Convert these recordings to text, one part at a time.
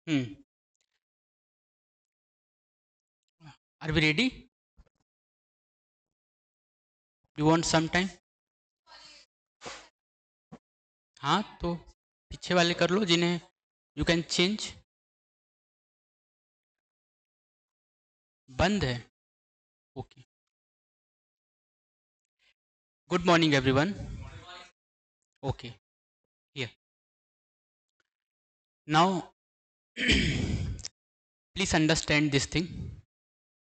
Hmm. Are we ready? You want some time? हाँ तो पीछे वाले कर लो जिन्हें यू कैन चेंज। बंद है। Okay. Good morning everyone. Okay. Here now please understand this thing.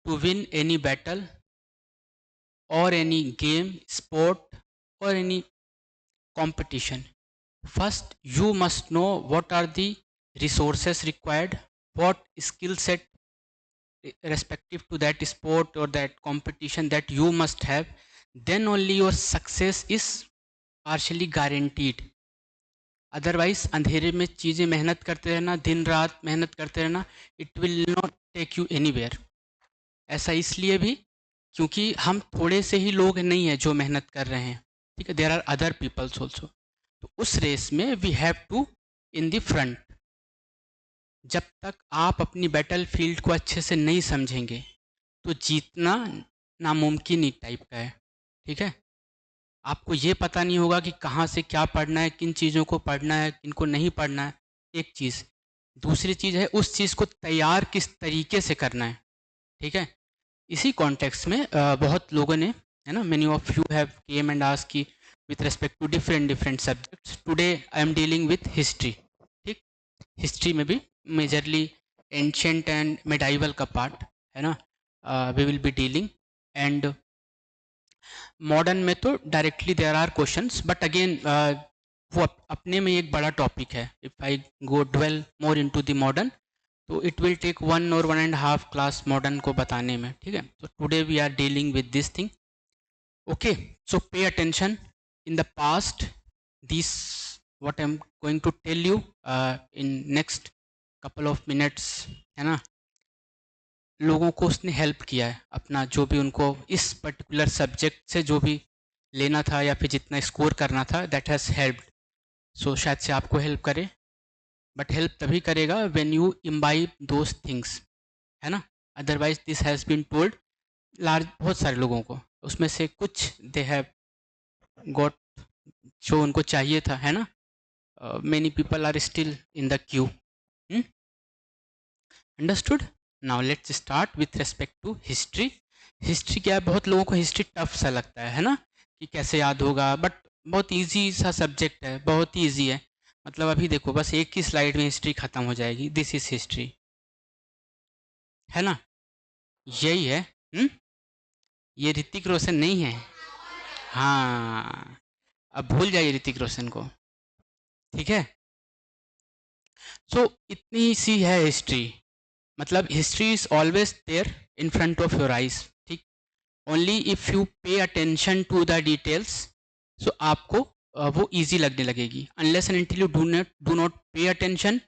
To win any battle or any game, sport or any competition, first you must know what are the resources required, what skill set respective to that sport or that competition that you must have. Then only your success is partially guaranteed. Otherwise अंधेरे में चीज़ें मेहनत करते रहना, दिन रात मेहनत करते रहना, it will not take you anywhere. ऐसा इसलिए भी क्योंकि हम थोड़े से ही लोग नहीं हैं जो मेहनत कर रहे हैं, ठीक है। There are other peoples also. तो उस रेस में we have to in the front. जब तक आप अपनी बैटल फील्ड को अच्छे से नहीं समझेंगे तो जीतना नामुमकिन ही टाइप का है, ठीक है। आपको ये पता नहीं होगा कि कहाँ से क्या पढ़ना है, किन चीज़ों को पढ़ना है, किन को नहीं पढ़ना है, एक चीज़। दूसरी चीज़ है उस चीज़ को तैयार किस तरीके से करना है, ठीक है। इसी कॉन्टेक्स्ट में बहुत लोगों ने, है ना, many of you have came and asked कि with respect to different different subjects, today I am dealing with history, ठीक। हिस्ट्री में भी मेजरली एंशेंट एंड मेडाइवल का पार्ट, है ना, we will be dealing. And modern में तो directly there are questions, but again वो अपने में एक बड़ा टॉपिक है। If I go dwell more into the modern तो इट विल टेक 1 और 1.5 क्लास मॉडर्न को बताने में, ठीक है। तो today we are dealing with this thing. Okay, so pay attention. In the past this what I am going to tell you in next couple of minutes, है ना, लोगों को उसने हेल्प किया है अपना, जो भी उनको इस पर्टिकुलर सब्जेक्ट से जो भी लेना था या फिर जितना स्कोर करना था, दैट हैज़ हेल्प्ड। सो शायद से आपको हेल्प करे, बट हेल्प तभी करेगा when you imbibe those things, है ना। Otherwise this has been told large बहुत सारे लोगों को, उसमें से कुछ दे हैव गॉट जो उनको चाहिए था, है ना। Many people are still in the queue. Understood. Now let's start with respect to history. History क्या है, बहुत लोगों को हिस्ट्री टफ सा लगता है ना, कि कैसे याद होगा, बट बहुत इजी सा सब्जेक्ट है, बहुत ही ईजी है। मतलब अभी देखो बस एक ही स्लाइड में हिस्ट्री खत्म हो जाएगी, दिस इज हिस्ट्री, है ना, यही है। ये ऋतिक रोशन नहीं है। हाँ, अब भूल जाइए ऋतिक रोशन को, ठीक है। सो इतनी सी है हिस्ट्री। मतलब history is always there in front of your eyes, ठीक। Only if you pay attention to the details, so आपको वो इजी लगने लगेगी। Unless and until you do not pay attention.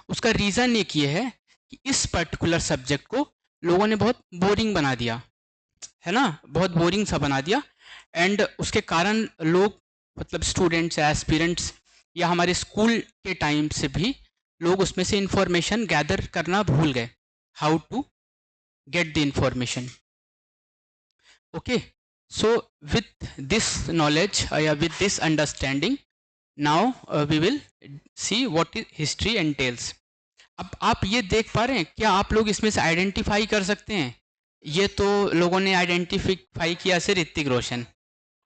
उसका रीज़न एक ये है कि इस पर्टिकुलर सब्जेक्ट को लोगों ने बहुत बोरिंग बना दिया, है ना, बहुत बोरिंग सा बना दिया। एंड उसके कारण लोग, मतलब स्टूडेंट्स, एस्पिरेंट्स या हमारे स्कूल के टाइम से भी लोग उसमें से इंफॉर्मेशन गैदर करना भूल गए, how to get the information. Okay, so with this knowledge with this understanding, now we will see what is history entails. अब आप ये देख पा रहे हैं क्या, आप लोग इसमें से आइडेंटिफाई कर सकते हैं? ये तो लोगों ने आइडेंटिफाई किया से ऋतिक रोशन।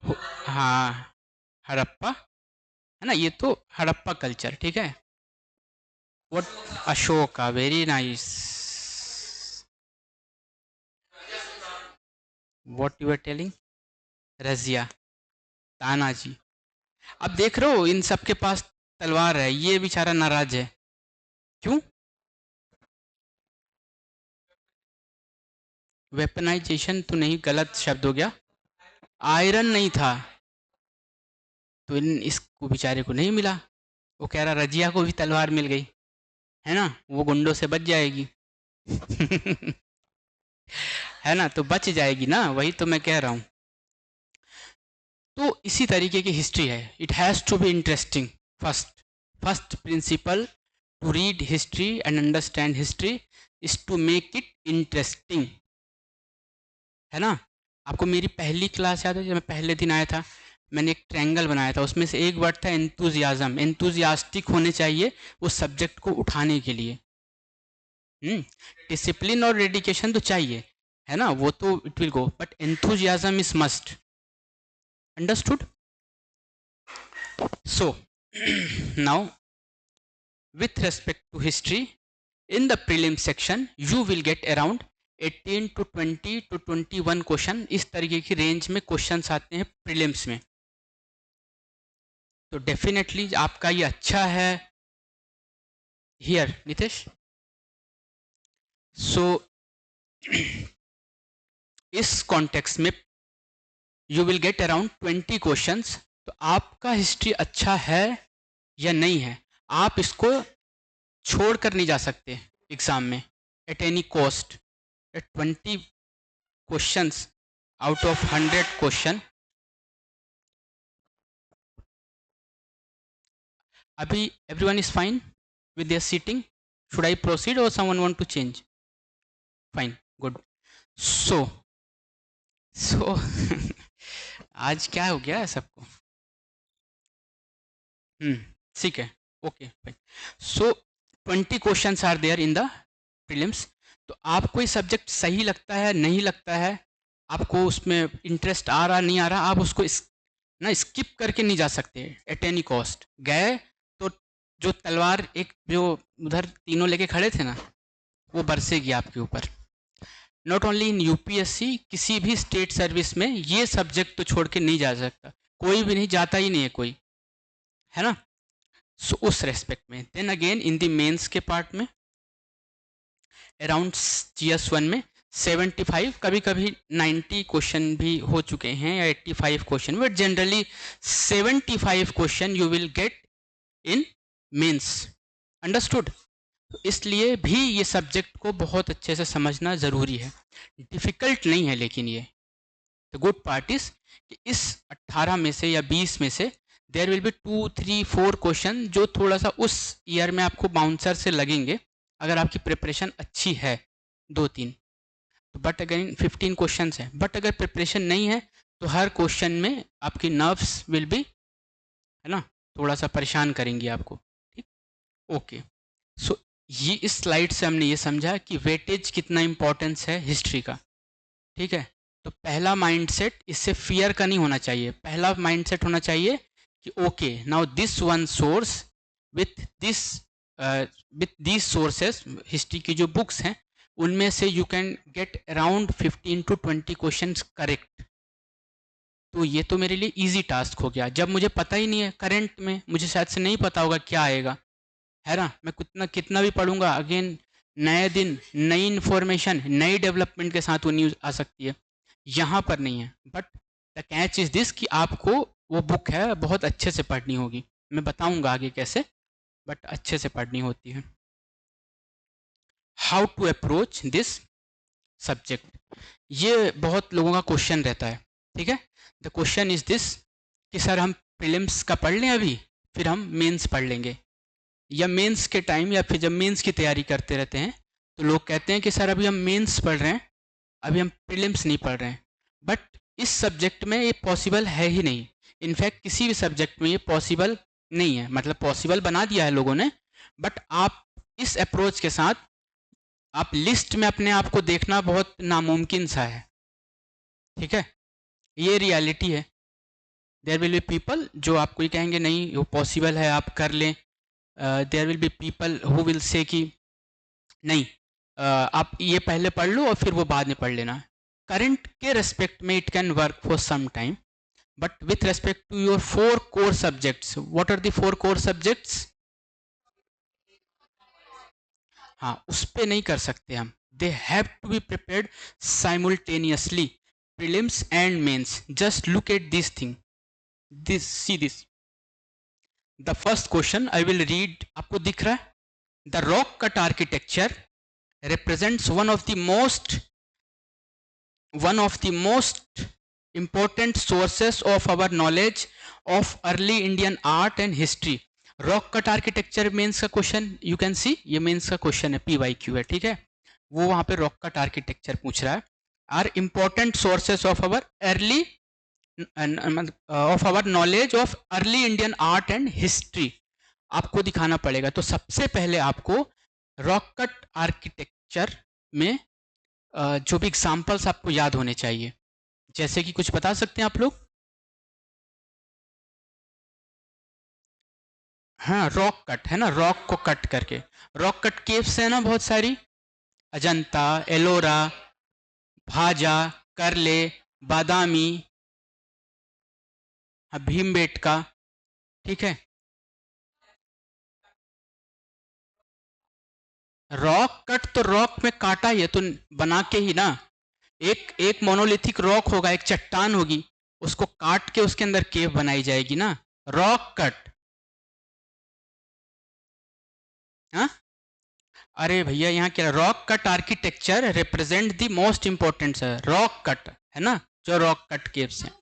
हाँ, हड़प्पा, है ना, ये तो हड़प्पा कल्चर, ठीक है। What, Ashoka, very nice. What you are telling? Razia, Tanaji. अब देख रहे हो इन सब के पास तलवार है, ये बेचारा नाराज है। क्यों? वेपनाइजेशन तो नहीं, गलत शब्द हो गया। आयरन नहीं था तो इसको बेचारे को नहीं मिला। वो कह रहा रजिया को भी तलवार मिल गई, है ना, वो गुंडों से बच जाएगी। है ना, तो बच जाएगी ना, वही तो मैं कह रहा हूँ। तो इसी तरीके की हिस्ट्री है, it has to be interesting. First first principle to read history and understand history is to make it interesting, है ना? आपको मेरी पहली क्लास याद है जब मैं पहले दिन आया था, मैंने एक ट्रायंगल बनाया था, उसमें से एक वर्ड था एंथुजियाज्म। एंथुजियास्टिक होने चाहिए उस सब्जेक्ट को उठाने के लिए। डिसिप्लिन और डेडिकेशन तो चाहिए, है ना, वो तो it will go, but enthusiasm is must. Understood? So now with respect to history, in the prelim section you will get around 18 to 20 to 21 question, इस तरीके की रेंज में क्वेश्चंस आते हैं प्रीलिम्स में। तो डेफिनेटली आपका ये अच्छा है। हियर नितेश, सो इस कॉन्टेक्स्ट में you will get around 20 questions. तो आपका हिस्ट्री अच्छा है या नहीं है, आप इसको छोड़ कर नहीं जा सकते एग्जाम में at any cost. 20 questions out of 100 question. अभी everyone is fine with their seating? Should I proceed और someone want to change? Fine, good. So आज क्या हो गया है सबको? ठीक है, okay fine. So 20 questions are there in the prelims. तो आपको ये सब्जेक्ट सही लगता है नहीं लगता है, आपको उसमें इंटरेस्ट आ रहा नहीं आ रहा, आप उसको ना स्किप करके नहीं जा सकते एट एनी कॉस्ट। गए तो जो तलवार एक जो उधर तीनों लेके खड़े थे ना, वो बरसेगी आपके ऊपर। नॉट ओनली इन यूपीएससी, किसी भी स्टेट सर्विस में ये सब्जेक्ट तो छोड़ के नहीं जा सकता, कोई भी नहीं जाता ही नहीं है कोई, है ना? सो उस रेस्पेक्ट में then again in the mains के पार्ट में अराउंड GS1 में 75 कभी कभी 90 क्वेश्चन भी हो चुके हैं या 85 question, but generally 75 question you will get in mains. Understood? इसलिए भी ये सब्जेक्ट को बहुत अच्छे से समझना ज़रूरी है। डिफ़िकल्ट नहीं है, लेकिन ये द गुड पार्ट इज कि इस 18 में से या 20 में से देयर विल बी 2, 3, 4 क्वेश्चन जो थोड़ा सा उस ईयर में आपको बाउंसर से लगेंगे अगर आपकी प्रिपरेशन अच्छी है, 2-3। तो बट अगर 15 क्वेश्चन है, बट अगर प्रिपरेशन नहीं है तो हर क्वेश्चन में आपकी नर्व्स विल बी, है ना, थोड़ा सा परेशान करेंगी आपको। ठीक, ओके। सो ये इस स्लाइड से हमने ये समझा कि वेटेज कितना इंपॉर्टेंस है हिस्ट्री का। ठीक है, तो पहला माइंडसेट इससे फियर का नहीं होना चाहिए। पहला माइंडसेट होना चाहिए कि okay now this one source with this sources, history की जो बुक्स हैं उनमें से you can get around 15 to 20 questions correct. तो ये तो मेरे लिए इजी टास्क हो गया। जब मुझे पता ही नहीं है करंट में, मुझे शायद से नहीं पता होगा क्या आएगा, है ना, मैं कितना भी पढ़ूंगा, अगेन नए दिन, नई इन्फॉर्मेशन, नई डेवलपमेंट के साथ वो न्यूज़ आ सकती है। यहाँ पर नहीं है। But the catch is this कि आपको वो बुक है बहुत अच्छे से पढ़नी होगी। मैं बताऊंगा आगे कैसे, बट अच्छे से पढ़नी होती है। How to approach this subject, ये बहुत लोगों का क्वेश्चन रहता है। ठीक है, द क्वेश्चन इज दिस कि सर हम प्रीलिम्स का पढ़ लें अभी, फिर हम मेंस पढ़ लेंगे, या मेंस के टाइम, या फिर जब मेंस की तैयारी करते रहते हैं तो लोग कहते हैं कि सर अभी हम मेंस पढ़ रहे हैं, अभी हम प्रीलिम्स नहीं पढ़ रहे हैं। बट इस सब्जेक्ट में ये पॉसिबल है ही नहीं। इनफैक्ट किसी भी सब्जेक्ट में ये पॉसिबल नहीं है, मतलब पॉसिबल बना दिया है लोगों ने, बट आप इस अप्रोच के साथ आप लिस्ट में अपने आप को देखना बहुत नामुमकिन सा है। ठीक है, ये रियलिटी है। देयर विल बी पीपल जो आपको ये कहेंगे नहीं वो पॉसिबल है, आप कर लें। There will be people who will say कि नहीं, आप ये पहले पढ़ लो और फिर वो बाद में पढ़ लेना। करंट के रेस्पेक्ट में it can work for some time, but with respect to your 4 core subjects, what are the 4 core subjects? हाँ, उस पे नहीं कर सकते हम। They have to be prepared simultaneously, prelims and mains. Just look at this thing, this, see this. The first question I will read, आपको दिख रहा है? The rock cut architecture represents one of the most important sources of our knowledge of early Indian art and history. Rock cut architecture mains का question you can see, ये mains का question है, PYQ है, ठीक है। वो वहां पे रॉक कट आर्किटेक्चर पूछ रहा है। Are important sources of our early of our knowledge of early Indian art and history, आपको दिखाना पड़ेगा। तो सबसे पहले आपको रॉक कट आर्किटेक्चर में जो भी एग्जाम्पल्स आपको याद होने चाहिए, जैसे कि कुछ बता सकते हैं आप लोग? हाँ, रॉक कट है ना, रॉक को कट करके। रॉक कट केव्स है ना बहुत सारी, अजंता, एलोरा, भाजा, करले, बादामी, भीमबेटका, ठीक है। रॉक कट तो रॉक में काटा ही है तो बना के ही ना, एक एक मोनोलिथिक रॉक होगा, एक चट्टान होगी, उसको काट के उसके अंदर केव बनाई जाएगी ना, रॉक कट। हाँ, अरे भैया यहाँ क्या, rock cut architecture represent the most important है, रॉक कट है ना, जो रॉक कट केव्स हैं,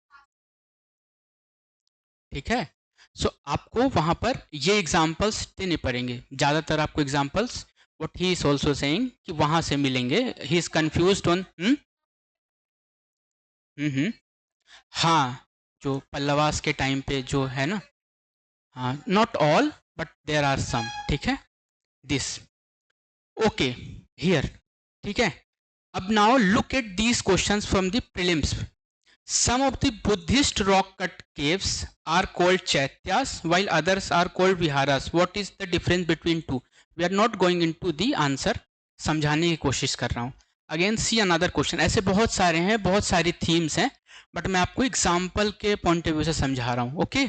ठीक है। सो आपको वहां पर ये एग्जांपल्स देने पड़ेंगे, ज्यादातर आपको examples what he is also saying कि वहां से मिलेंगे। ही इज कंफ्यूज्ड ऑन हम्म, हाँ, जो पल्लवास के टाइम पे जो है ना, हाँ, not all but there are some, ठीक है, दिस, ओके, हियर, ठीक है। अब now look at these questions from the prelims. Some of the Buddhist rock cut caves are called chaityas while others are called viharas. What is the difference between two? We are not going into the answer. समझाने की कोशिश कर रहा हूँ। Again see another question, ऐसे बहुत सारे हैं, बहुत सारी थीम्स हैं, बट मैं आपको एग्जाम्पल के पॉइंट ऑफ व्यू से समझा रहा हूँ, okay.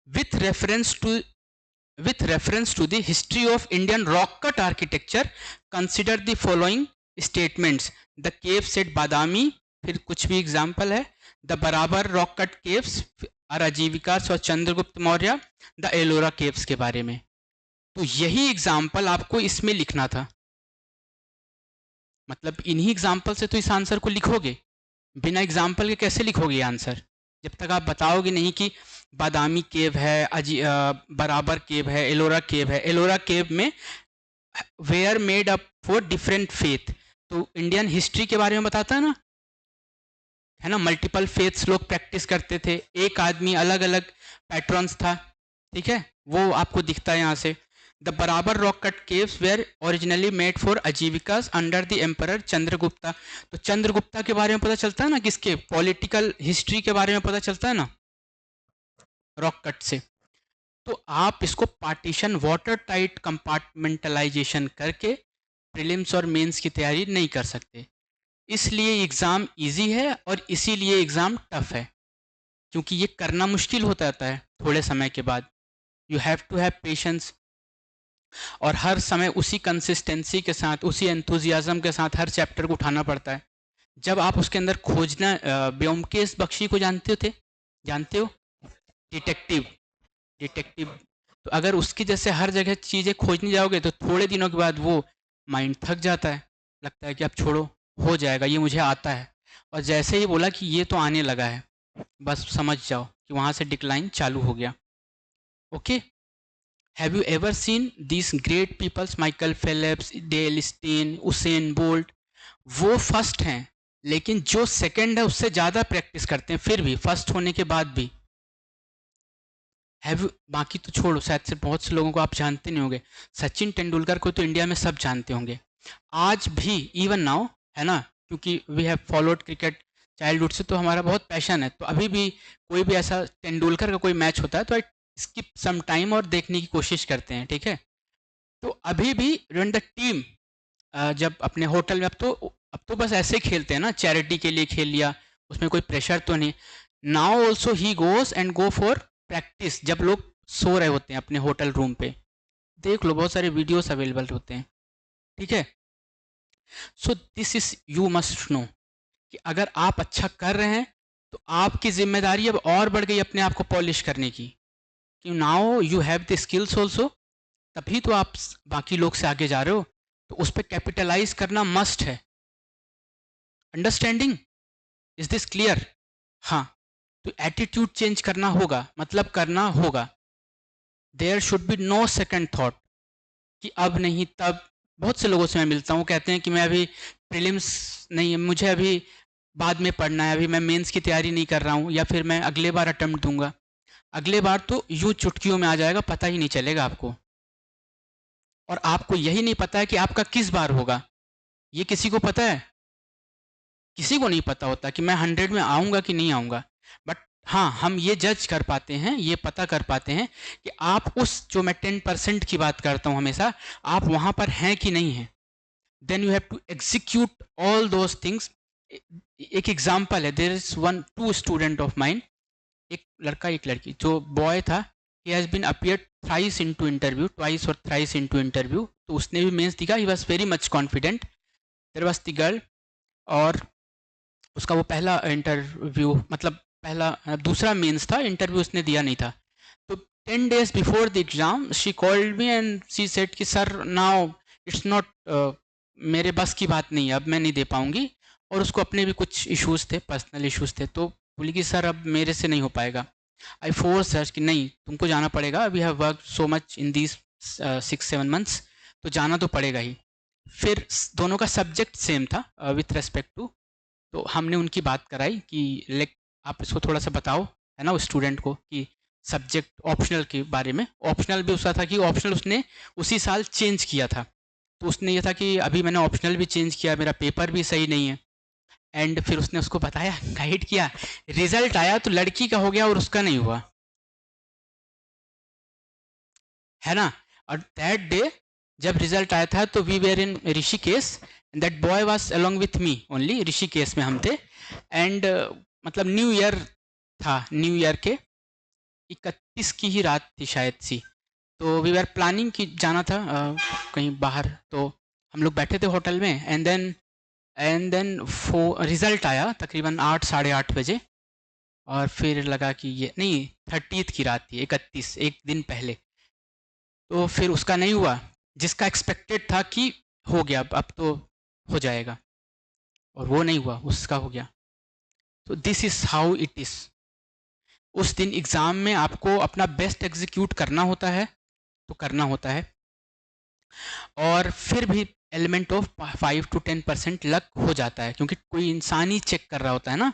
With reference to with reference to the history of Indian rock cut architecture, consider the following statements. The caves at Badami, फिर कुछ भी एग्जाम्पल है, the Barabar rock cut caves और आजीविकास और चंद्रगुप्त मौर्य, द एलोरा केव्स के बारे में। तो यही एग्जाम्पल आपको इसमें लिखना था, मतलब इन्हीं एग्जाम्पल से तो इस आंसर को लिखोगे, बिना एग्जाम्पल के कैसे लिखोगे आंसर, जब तक आप बताओगे नहीं कि बादामी केव है, बराबर केव है, एलोरा केव है। एलोरा केव में were made up for different faith, तो इंडियन हिस्ट्री के बारे में बताता है ना, है ना, मल्टीपल फेथ्स लोग प्रैक्टिस करते थे, एक आदमी अलग अलग पैट्रॉन्स था, ठीक है, वो आपको दिखता है यहाँ से। The Barabar rock cut caves were originally made for Ajivikas under the emperor Chandragupta, तो चंद्रगुप्ता के बारे में पता चलता है ना, किसके पॉलिटिकल हिस्ट्री के बारे में पता चलता है ना रॉक कट से। तो आप इसको पार्टीशन वाटर टाइट कंपार्टमेंटलाइजेशन करके प्रीलिम्स और मेंस की तैयारी नहीं कर सकते, इसलिए एग्ज़ाम इजी है और इसीलिए एग्ज़ाम टफ है, क्योंकि ये करना मुश्किल हो जाता है थोड़े समय के बाद। You have to have patience, और हर समय उसी कंसिस्टेंसी के साथ, उसी एंथुजियाज्म के साथ हर चैप्टर को उठाना पड़ता है। जब आप उसके अंदर खोजना, ब्योमकेश बख्शी को जानते थे, जानते हो, डिटेक्टिव, डिटेक्टिव, तो अगर उसकी जैसे हर जगह चीज़ें खोजने जाओगे तो थोड़े दिनों के बाद वो माइंड थक जाता है, लगता है कि अब छोड़ो, हो जाएगा, ये मुझे आता है। और जैसे ही बोला कि ये तो आने लगा है, बस समझ जाओ कि वहाँ से डिक्लाइन चालू हो गया, okay. Have you ever seen this great peoples, Michael Phelps, Dale Steyn, Usain Bolt, वो फर्स्ट हैं, लेकिन जो सेकंड है उससे ज़्यादा प्रैक्टिस करते हैं, फिर भी फर्स्ट होने के बाद भी। हैव, बाकी तो छोड़ो, शायद से बहुत से लोगों को आप जानते नहीं होंगे, सचिन तेंदुलकर को तो इंडिया में सब जानते होंगे आज भी, इवन नाउ, है ना, क्योंकि we have followed cricket childhood से, तो हमारा बहुत पैशन है, तो अभी भी कोई भी ऐसा तेंदुलकर का कोई मैच होता है तो आई स्किप सम टाइम और देखने की कोशिश करते हैं, ठीक है। तो अभी भी रन द टीम, जब अपने होटल में, अब तो बस ऐसे ही खेलते हैं ना, चैरिटी के लिए खेल लिया, उसमें कोई प्रेशर तो नहीं। Now also he goes and go for practice, जब लोग सो रहे होते हैं अपने होटल रूम पे, देख लो बहुत सारे वीडियोस अवेलेबल होते हैं, ठीक है। So this is you must no कि अगर आप अच्छा कर रहे हैं तो आपकी जिम्मेदारी अब और बढ़ गई अपने आप को पॉलिश करने की, कि now you have the skills also, तभी तो आप बाकी लोग से आगे जा रहे हो, तो उस पर कैपिटलाइज करना मस्ट है। Understanding, is this clear? हाँ, तो एटीट्यूड चेंज करना होगा, मतलब करना होगा, there should be no second thought कि अब नहीं तब। बहुत से लोगों से मैं मिलता हूँ, कहते हैं कि मैं अभी प्रीलिम्स नहीं, मुझे अभी बाद में पढ़ना है, अभी मैं मेंस की तैयारी नहीं कर रहा हूँ, या फिर मैं अगले बार अटेम्प्ट दूंगा। अगले बार तो यूं चुटकियों में आ जाएगा, पता ही नहीं चलेगा आपको। और आपको यही नहीं पता है कि आपका किस बार होगा। ये किसी को पता है? किसी को नहीं पता होता कि मैं 100 में आऊँगा कि नहीं आऊँगा। बट हाँ, हम ये जज कर पाते हैं, ये पता कर पाते हैं कि आप उस, जो मैं 10% की बात करता हूँ हमेशा, आप वहाँ पर हैं कि नहीं हैं। Then you have to execute all those things. एक एग्जाम्पल है, there is one two student of mind, एक लड़का एक लड़की। जो बॉय था, he has been appeared thrice into interview, twice और थ्राइस इनटू इंटरव्यू, तो उसने भी मेंस दिखा, he was very much confident. There was the girl, और उसका वो पहला इंटरव्यू, मतलब पहला दूसरा मेंस था, इंटरव्यू उसने दिया नहीं था। तो 10 days before the exam she called me and she said कि सर नाउ इट्स नॉट, मेरे बस की बात नहीं है, अब मैं नहीं दे पाऊंगी। और उसको अपने भी कुछ इश्यूज थे, पर्सनल इश्यूज थे, तो बोली कि सर अब मेरे से नहीं हो पाएगा। आई फोर्स हर कि नहीं, तुमको जाना पड़ेगा, we have work so much in these 6-7 months, तो जाना तो पड़ेगा ही। फिर दोनों का सब्जेक्ट सेम था विथ रेस्पेक्ट टू, तो हमने उनकी बात कराई कि लाइक आप इसको थोड़ा सा बताओ, है ना, उस स्टूडेंट को, कि सब्जेक्ट ऑप्शनल के बारे में। ऑप्शनल भी उसका था कि ऑप्शनल उसने उसी साल चेंज किया था, तो उसने ये था कि अभी मैंने ऑप्शनल भी चेंज किया, मेरा पेपर भी सही नहीं है। एंड फिर उसने उसको बताया, गाइड किया, रिजल्ट आया तो लड़की का हो गया और उसका नहीं हुआ, है ना। और दैट डे जब रिजल्ट आया था, तो we were in Rishikesh, that boy was along with me only, Rishikesh में हम थे। एंड मतलब न्यू ईयर था, न्यू ईयर के 31 की ही रात थी शायद सी। तो वी आर प्लानिंग कि जाना था कहीं बाहर, तो हम लोग बैठे थे होटल में। एंड देन रिजल्ट आया तकरीबन 8 साढ़े 8 बजे, और फिर लगा कि ये नहीं, 30th की रात थी, 31 एक दिन पहले। तो फिर उसका नहीं हुआ, जिसका एक्सपेक्टेड था कि हो गया, अब तो हो जाएगा, और वो नहीं हुआ, उसका हो गया। तो this is how it is. उस दिन एग्जाम में आपको अपना बेस्ट एग्जीक्यूट करना होता है, तो करना होता है, और फिर भी एलिमेंट ऑफ 5 to 10% लक हो जाता है, क्योंकि कोई इंसान ही चेक कर रहा होता है ना।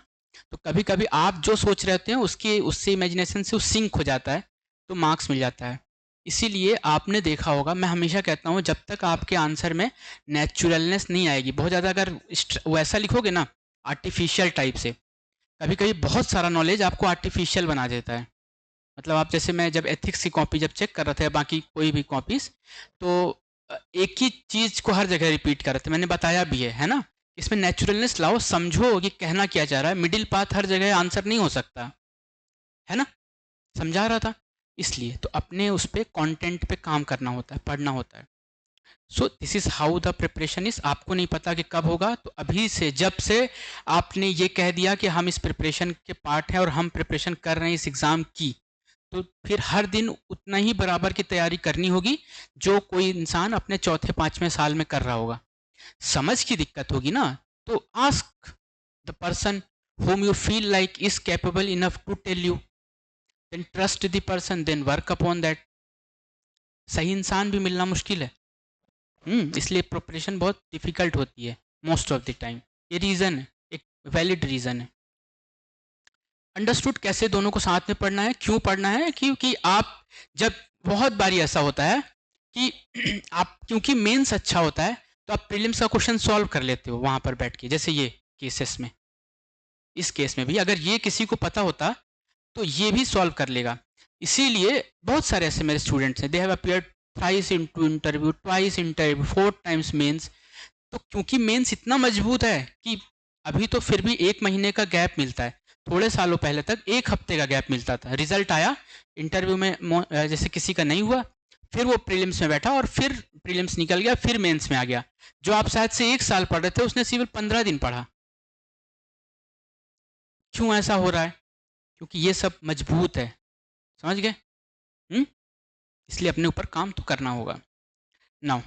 तो कभी कभी आप जो सोच रहे होते हैं उसके उससे इमेजिनेशन से वो सिंक हो जाता है, तो मार्क्स मिल जाता है। इसीलिए आपने देखा होगा, मैं हमेशा कहता हूँ, जब तक आपके आंसर में नेचुरलनेस नहीं आएगी, बहुत ज़्यादा अगर वैसा लिखोगे ना, आर्टिफिशियल टाइप से, कभी कभी बहुत सारा नॉलेज आपको आर्टिफिशियल बना देता है। मतलब आप, जैसे मैं जब एथिक्स की कॉपी जब चेक कर रहा था, या बाकी कोई भी कॉपीज, तो एक ही चीज को हर जगह रिपीट कर रहे थे, मैंने बताया भी है ना। इसमें नेचुरलनेस लाओ, समझो कि कहना क्या चाह रहा है, मिडिल पाथ हर जगह आंसर नहीं हो सकता, है ना। समझा रहा था। इसलिए तो अपने उस पे कंटेंट पे काम करना होता है, पढ़ना होता है। So this is how the preparation is. आपको नहीं पता कि कब होगा, तो अभी से, जब से आपने ये कह दिया कि हम इस प्रिपरेशन के पार्ट हैं और हम प्रिपरेशन कर रहे हैं इस एग्ज़ाम की, तो फिर हर दिन उतना ही बराबर की तैयारी करनी होगी जो कोई इंसान अपने चौथे पांचवें साल में कर रहा होगा। समझ की दिक्कत होगी ना, तो ask the person whom you feel like is capable enough to tell you, then trust the person, then work upon that। सही इंसान भी मिलना मुश्किल है। इसलिए प्रिपरेशन बहुत डिफिकल्ट होती है मोस्ट ऑफ द टाइम। ये रीज़न है, एक वैलिड रीज़न है। अंडरस्टूड कैसे दोनों को साथ में पढ़ना है, क्यों पढ़ना है, क्योंकि आप जब, बहुत बारी ऐसा होता है कि आप, क्योंकि मेंस अच्छा होता है, तो आप प्रीलिम्स का क्वेश्चन सॉल्व कर लेते हो वहां पर बैठ के, जैसे ये केसेस में। इस केस में भी अगर ये किसी को पता होता, तो ये भी सॉल्व कर लेगा। इसीलिए बहुत सारे ऐसे मेरे स्टूडेंट्स हैं, they have appeared thrice into interview, twice interview, 4 times mains. तो क्योंकि मेंस इतना मजबूत है कि अभी तो फिर भी 1 महीने का गैप मिलता है, थोड़े सालों पहले तक 1 हफ्ते का गैप मिलता था। रिजल्ट आया, इंटरव्यू में जैसे किसी का नहीं हुआ, फिर वो प्रीलिम्स में बैठा, और फिर प्रीलिम्स निकल गया, फिर मेंस में आ गया। जो आप शायद से 1 साल पढ़ रहे थे, उसने सिर्फ 15 दिन पढ़ा। क्यों ऐसा हो रहा है? क्योंकि ये सब मजबूत है। समझ गए? हम्म इसलिए अपने ऊपर काम तो करना होगा। नाउ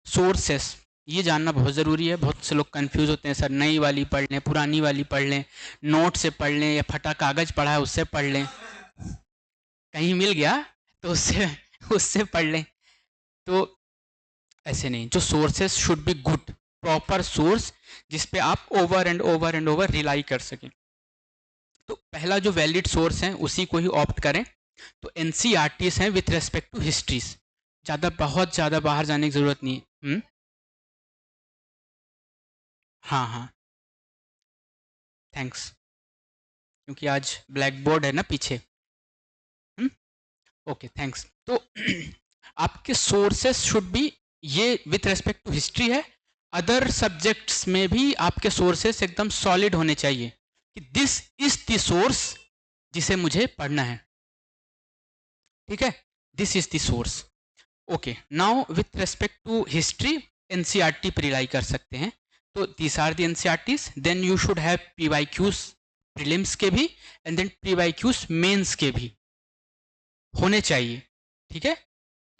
सोर्सेस, ये जानना बहुत ज़रूरी है। बहुत से लोग कंफ्यूज होते हैं, सर नई वाली पढ़ लें, पुरानी वाली पढ़ लें, नोट से पढ़ लें, या फटा कागज़ पढ़ा है उससे पढ़ लें। कहीं मिल गया तो उससे उससे पढ़ लें। तो ऐसे नहीं, जो sources should be good, proper source जिस पे आप ओवर एंड ओवर रिलाई कर सकें। तो पहला जो वैलिड सोर्स है उसी को ही ऑप्ट करें। तो एनसीईआरटीज हैं विथ रेस्पेक्ट टू हिस्ट्रीज, ज़्यादा बहुत ज़्यादा बाहर जाने की ज़रूरत नहीं है। हाँ हाँ, थैंक्स, क्योंकि आज ब्लैक बोर्ड है ना पीछे। Okay thanks. तो आपके सोर्सेस शुड बी, ये विथ रेस्पेक्ट टू हिस्ट्री है। अदर सब्जेक्ट्स में भी आपके सोर्सेस एकदम सॉलिड होने चाहिए कि दिस इज द सोर्स जिसे मुझे पढ़ना है। ठीक है, this is the source. Okay, now with respect to history NCERT पे रिलाई कर सकते हैं। तो these are the NCERTs. Then you should have PYQs prelims के भी, एंड देन पीवाईक्यूज मेंस के भी होने चाहिए। ठीक है,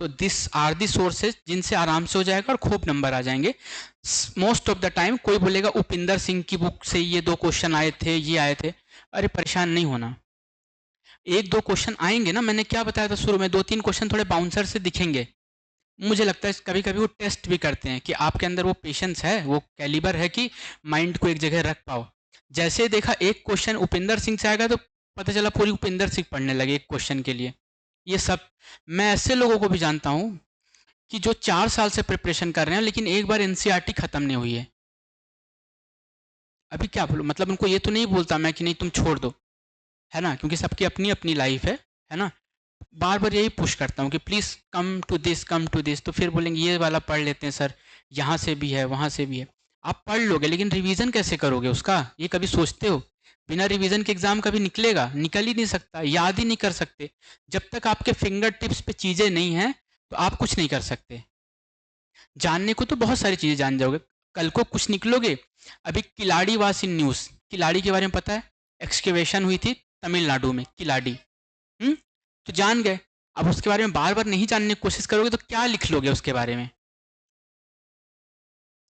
तो दिस आर दी सोर्सेज जिनसे आराम से हो जाएगा और खूब नंबर आ जाएंगे। मोस्ट ऑफ द टाइम कोई बोलेगा उपिंदर सिंह की बुक से ये 2 क्वेश्चन आए थे, ये आए थे। अरे परेशान नहीं होना, 1-2 क्वेश्चन आएंगे ना। मैंने क्या बताया था शुरू में, 2-3 क्वेश्चन थोड़े बाउंसर से दिखेंगे। मुझे लगता है कभी कभी वो टेस्ट भी करते हैं कि आपके अंदर वो पेशेंस है, वो कैलिबर है कि माइंड को एक जगह रख पाओ। जैसे ही देखा एक क्वेश्चन उपिंदर सिंह से आएगा तो पता चला पूरी उपिंदर सिंह पढ़ने लगे एक क्वेश्चन के लिए। ये सब मैं ऐसे लोगों को भी जानता हूँ कि जो 4 साल से प्रिपरेशन कर रहे हैं लेकिन एक बार एनसीईआरटी खत्म नहीं हुई है। अभी क्या बोलूं, मतलब उनको ये तो नहीं बोलता मैं कि नहीं तुम छोड़ दो, है ना, क्योंकि सबकी अपनी अपनी लाइफ है ना। बार बार यही पुश करता हूँ कि please come to this, come to this. तो फिर बोलेंगे ये वाला पढ़ लेते हैं सर, यहाँ से भी है वहाँ से भी है। आप पढ़ लोगे लेकिन रिवीजन कैसे करोगे उसका, ये कभी सोचते हो? बिना रिवीजन के एग्जाम कभी निकलेगा? निकल ही नहीं सकता, याद ही नहीं कर सकते। जब तक आपके फिंगर टिप्स पे चीज़ें नहीं हैं तो आप कुछ नहीं कर सकते। जानने को तो बहुत सारी चीज़ें जान जाओगे, कल को कुछ निकलोगे। अभी किलाड़ी वास इन न्यूज़, किलाड़ी के बारे में पता है? एक्सकेवेशन हुई थी तमिलनाडु में, किलाड़ी। तो जान गए। अब उसके बारे में बार बार नहीं जानने की कोशिश करोगे तो क्या लिख लोगे उसके बारे में?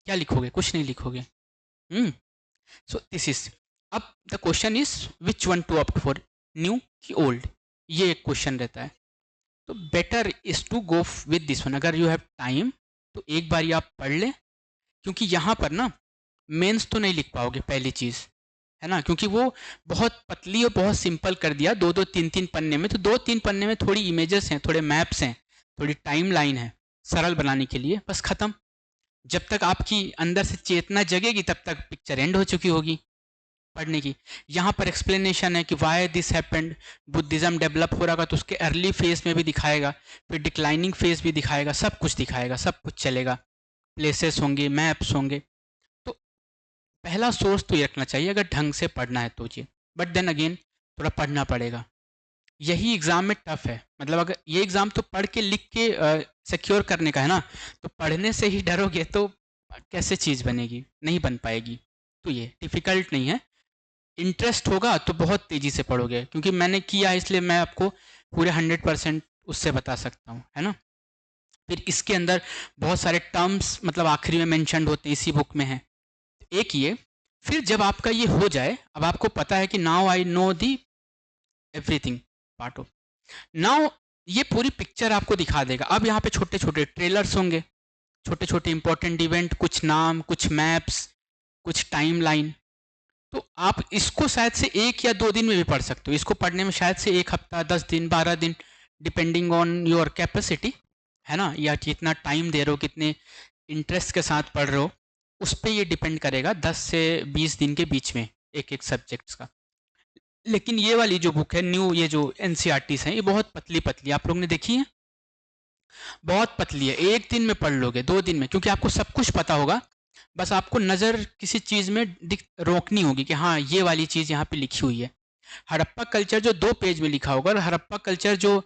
क्या लिखोगे? कुछ नहीं लिखोगे। हम्म सो दिस इज, अब the question is which one to opt for, new कि ओल्ड, ये एक क्वेश्चन रहता है। तो better is to go with this one. अगर यू हैव टाइम तो एक बार ये आप पढ़ लें, क्योंकि यहाँ पर ना मेंस तो नहीं लिख पाओगे पहली चीज़, है ना, क्योंकि वो बहुत पतली और बहुत सिंपल कर दिया 2-2 3-3 पन्ने में। तो 2-3 पन्ने में थोड़ी इमेजेस हैं, थोड़े मैप्स हैं, थोड़ी टाइम लाइन है, सरल बनाने के लिए, बस खत्म। जब तक आपकी अंदर से चेतना जगेगी तब तक पिक्चर एंड हो चुकी होगी पढ़ने की। यहाँ पर एक्सप्लेनेशन है कि why this happened, Buddhism develop हो रहा था तो उसके अर्ली फेज में भी दिखाएगा, फिर डिक्लाइनिंग फेज भी दिखाएगा, सब कुछ दिखाएगा, सब कुछ चलेगा, प्लेसेस होंगे, मैप्स होंगे। तो पहला सोर्स तो ये रखना चाहिए अगर ढंग से पढ़ना है तो जी। बट देन अगेन थोड़ा पढ़ना पड़ेगा, यही एग्ज़ाम में टफ है। मतलब अगर ये एग्ज़ाम तो पढ़ के लिख के सिक्योर करने का है ना, तो पढ़ने से ही डरोगे तो कैसे चीज़ बनेगी, नहीं बन पाएगी। तो ये डिफ़िकल्ट नहीं है, इंटरेस्ट होगा तो बहुत तेज़ी से पढ़ोगे, क्योंकि मैंने किया है इसलिए मैं आपको पूरे 100% उससे बता सकता हूँ, है ना। फिर इसके अंदर बहुत सारे टर्म्स मतलब आखिरी में मेंशन्ड होते हैं, इसी बुक में है एक ये। फिर जब आपका ये हो जाए, अब आपको पता है कि now I know the everything part of, now ये पूरी पिक्चर आपको दिखा देगा। अब यहाँ पे छोटे छोटे ट्रेलर्स होंगे, छोटे छोटे इंपॉर्टेंट इवेंट, कुछ नाम, कुछ मैप्स, कुछ टाइम लाइन। तो आप इसको शायद से 1 या 2 दिन में भी पढ़ सकते हो। इसको पढ़ने में शायद से 1 हफ्ता, 10 दिन, 12 दिन, डिपेंडिंग ऑन योर कैपेसिटी, है ना, या कितना टाइम दे रहे हो, कितने इंटरेस्ट के साथ पढ़ रहे हो, उस पर ये डिपेंड करेगा। 10 से 20 दिन के बीच में एक एक सब्जेक्ट्स का। लेकिन ये वाली जो बुक है न्यू, ये जो एनसीईआरटीज हैं, ये बहुत पतली पतली, आप लोग ने देखी है, बहुत पतली है। 1 दिन में पढ़ लोगे, 2 दिन में, क्योंकि आपको सब कुछ पता होगा। बस आपको नज़र किसी चीज़ में रोकनी होगी कि हाँ ये वाली चीज़ यहाँ पे लिखी हुई है। हड़प्पा कल्चर जो 2 पेज में लिखा होगा और हड़प्पा कल्चर जो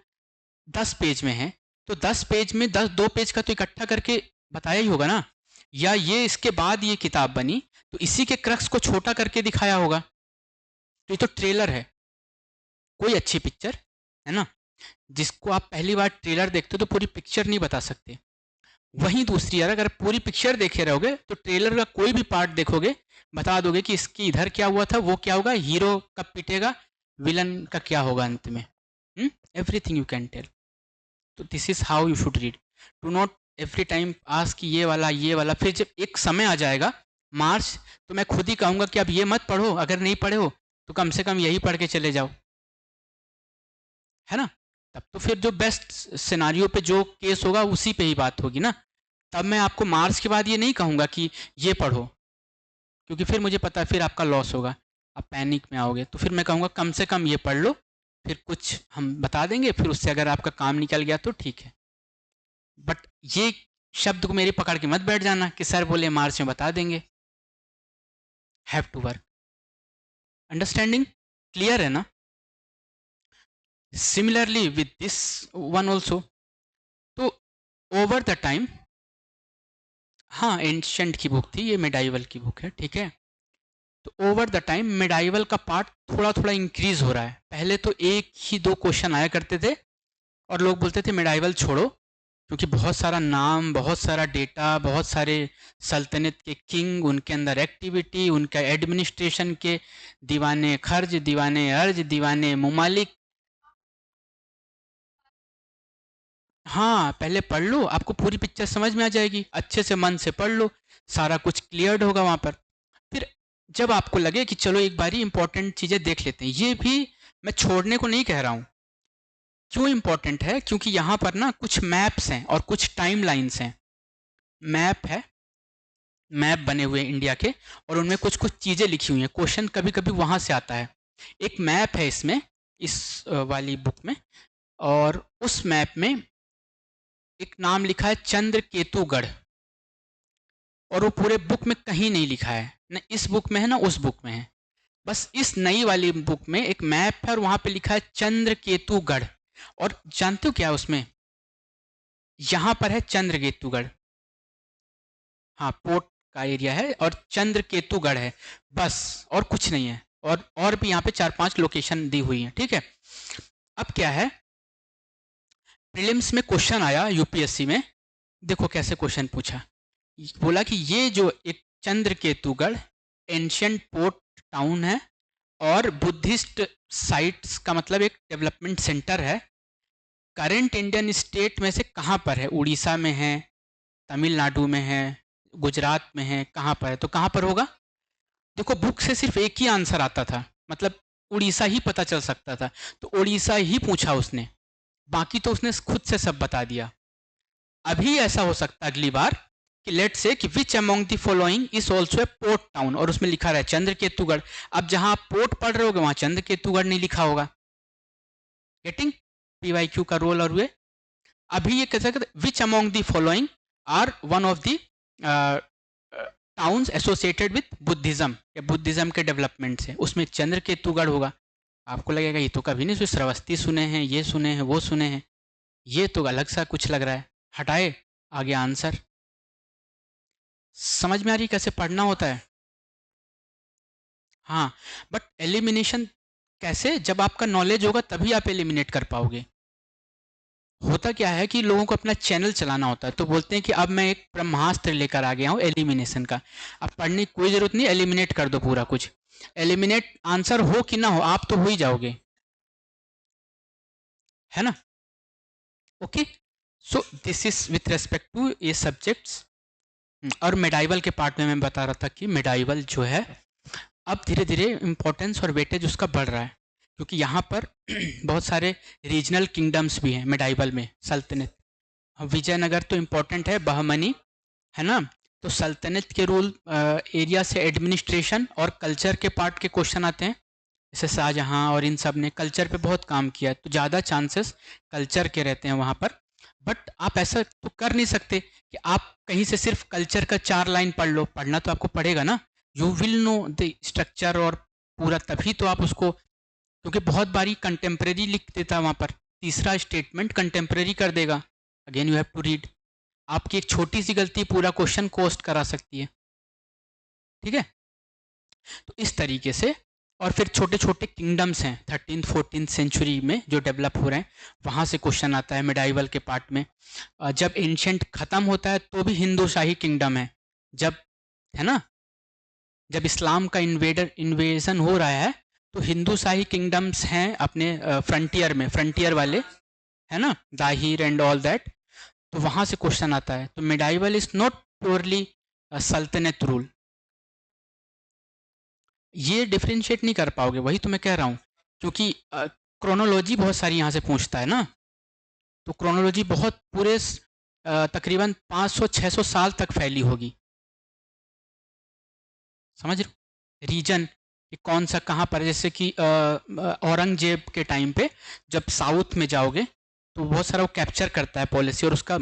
10 पेज में है, तो 10 पेज में 2 पेज का तो इकट्ठा करके बताया ही होगा ना। या ये इसके बाद ये किताब बनी तो इसी के क्रक्स को छोटा करके दिखाया होगा। तो ये तो ट्रेलर है, कोई अच्छी पिक्चर, है ना, जिसको आप पहली बार ट्रेलर देखते हो तो पूरी पिक्चर नहीं बता सकते। वहीं दूसरी यार, अगर पूरी पिक्चर देखे रहोगे तो ट्रेलर का कोई भी पार्ट देखोगे बता दोगे कि इसकी इधर क्या हुआ था, वो क्या होगा, हीरो कब पिटेगा, विलन का क्या होगा अंत में। Everything you can tell. तो this is how you should read. Do not every time ask कि ये वाला, फिर जब एक समय आ जाएगा मार्च, तो मैं खुद ही कहूँगा कि अब ये मत पढ़ो, अगर नहीं पढ़े हो तो कम से कम यही पढ़ के चले जाओ, है ना। तब तो फिर जो बेस्ट सिनारियो पे जो केस होगा उसी पे ही बात होगी ना। तब मैं आपको मार्च के बाद ये नहीं कहूँगा कि ये पढ़ो, क्योंकि फिर मुझे पता है फिर आपका लॉस होगा, आप पैनिक में आओगे। तो फिर मैं कहूँगा कम से कम ये पढ़ लो, फिर कुछ हम बता देंगे, फिर उससे अगर आपका काम निकल गया तो ठीक है। बट ये शब्द को मेरी पकड़ के मत बैठ जाना कि सर बोले मार्च में बता देंगे। Have to work. Understanding clear है ना? Similarly with this one also, तो ओवर द टाइम, हाँ एंशंट की बुक थी ये, मेडाइवल की बुक है, ठीक है। तो ओवर द टाइम मेडाइवल का पार्ट थोड़ा थोड़ा इंक्रीज हो रहा है। पहले तो एक ही दो क्वेश्चन आया करते थे और लोग बोलते थे मेडाइवल छोड़ो, क्योंकि बहुत सारा नाम, बहुत सारा डेटा, बहुत सारे सल्तनत के किंग, उनके अंदर एक्टिविटी, उनका एडमिनिस्ट्रेशन के दीवाने खर्च, दीवाने अर्ज, दीवाने मुमालिक। हाँ पहले पढ़ लो, आपको पूरी पिक्चर समझ में आ जाएगी, अच्छे से मन से पढ़ लो, सारा कुछ क्लियर्ड होगा वहाँ पर। फिर जब आपको लगे कि चलो एक बारी इंपॉर्टेंट चीज़ें देख लेते हैं, ये भी मैं छोड़ने को नहीं कह रहा हूँ। क्यों इंपॉर्टेंट है? क्योंकि यहाँ पर ना कुछ मैप्स हैं और कुछ टाइम लाइन्स हैं। मैप है, मैप बने हुए इंडिया के, और उनमें कुछ कुछ चीज़ें लिखी हुई हैं, क्वेश्चन कभी कभी वहाँ से आता है। एक मैप है इसमें, इस वाली बुक में, और उस मैप में एक नाम लिखा है चंद्र केतुगढ़, और वो पूरे बुक में कहीं नहीं लिखा है, न इस बुक में है ना उस बुक में है। बस इस नई वाली बुक में एक मैप है और वहां पे लिखा है चंद्र केतुगढ़। और जानते हो क्या है उसमें? यहाँ पर है चंद्र केतुगढ़, हाँ पोर्ट का एरिया है, और चंद्र केतुगढ़ है, बस, और कुछ नहीं है। और भी यहाँ पे 4-5 लोकेशन दी हुई है, ठीक है। अब क्या है, प्रीलिम्स में क्वेश्चन आया यूपीएससी में, देखो कैसे क्वेश्चन पूछा। बोला कि ये जो एक चंद्र केतुगढ़ एंशियंट पोर्ट टाउन है और बुद्धिस्ट साइट्स का मतलब एक डेवलपमेंट सेंटर है, करंट इंडियन स्टेट में से कहाँ पर है? उड़ीसा में है, तमिलनाडु में है, गुजरात में है, कहाँ पर है? तो कहाँ पर होगा? देखो बुक से सिर्फ एक ही आंसर आता था, मतलब उड़ीसा ही पता चल सकता था, तो उड़ीसा ही पूछा उसने, बाकी तो उसने खुद से सब बता दिया। अभी ऐसा हो सकता है अगली बार कि लेट से कि विच among the following is also a port town, और उसमें लिखा रहा है चंद्र केतुगढ़। अब जहां आप पोर्ट पढ़ रहे होगे वहां चंद्र केतुगढ़ नहीं लिखा होगा। गेटिंग पीवाईक्यू का रोल। और वे अभी ये कह सकते which among the following are one of the towns associated with Buddhism, या बुद्धिज्म के डेवलपमेंट से, उसमें चंद्र केतुगढ़ होगा। आपको लगेगा ये तो कभी नहीं, श्रावस्ती सुने हैं, ये सुने हैं, वो सुने हैं, ये तो अलग सा कुछ लग रहा है, हटाए आगे आंसर। समझ में आ रही कैसे पढ़ना होता है? हाँ, बट एलिमिनेशन कैसे? जब आपका नॉलेज होगा तभी आप एलिमिनेट कर पाओगे। होता क्या है कि लोगों को अपना चैनल चलाना होता है, तो बोलते हैं कि अब मैं एक ब्रह्मास्त्र लेकर आ गया हूँ एलिमिनेशन का, अब पढ़ने की कोई ज़रूरत नहीं, एलिमिनेट कर दो पूरा कुछ। एलिमिनेट आंसर हो कि ना हो, आप तो हो ही जाओगे, है ना। Okay, so this is with respect to ये सब्जेक्ट्स। और मेडाइवल के पार्ट में मैं बता रहा था कि मेडाइवल जो है अब धीरे धीरे इम्पोर्टेंस और वेटेज उसका बढ़ रहा है, क्योंकि यहाँ पर बहुत सारे रीजनल किंगडम्स भी हैं मेडाइवल में, सल्तनत। विजयनगर तो इम्पोर्टेंट है, बहमनी, है ना। तो सल्तनत के रूल एरिया से एडमिनिस्ट्रेशन और कल्चर के पार्ट के क्वेश्चन आते हैं, जैसे शाहजहाँ और इन सब ने कल्चर पे बहुत काम किया, तो ज़्यादा चांसेस कल्चर के रहते हैं वहाँ पर। बट आप ऐसा तो कर नहीं सकते कि आप कहीं से सिर्फ कल्चर का 4 लाइन पढ़ लो, पढ़ना तो आपको पड़ेगा ना। You will know the structure और पूरा, तभी तो आप उसको, क्योंकि बहुत बारी कंटेम्प्रेरी लिख देता है वहाँ पर, तीसरा स्टेटमेंट कंटेम्प्रेरी कर देगा, again you have to read. आपकी एक छोटी सी गलती पूरा क्वेश्चन कोस्ट करा सकती है, ठीक है। तो इस तरीके से, और फिर छोटे छोटे किंगडम्स हैं 13th-14th सेंचुरी में जो डेवलप हो रहे हैं, वहाँ से क्वेश्चन आता है मेडाइवल के पार्ट में। जब एंशंट ख़त्म होता है तो भी हिंदू शाही किंगडम है, जब, है ना, जब इस्लाम का इन्वेजन हो रहा है तो हिंदू शाही किंगडम्स हैं अपने फ्रंटियर में, फ्रंटियर वाले, है ना, दाहिर एंड ऑल दैट, तो वहां से क्वेश्चन आता है। तो मिडाइवल इज नॉट प्योरली सल्तनत रूल। ये डिफरेंशिएट नहीं कर पाओगे, वही तो मैं कह रहा हूँ, क्योंकि क्रोनोलॉजी बहुत सारी यहाँ से पूछता है ना, तो क्रोनोलॉजी बहुत पूरे तकरीबन 500-600 साल तक फैली होगी, समझ रहे हो, रीजन कि कौन सा कहाँ पर, जैसे कि औरंगजेब के टाइम पे जब साउथ में जाओगे तो बहुत सारा वो कैप्चर करता है पॉलिसी, और उसका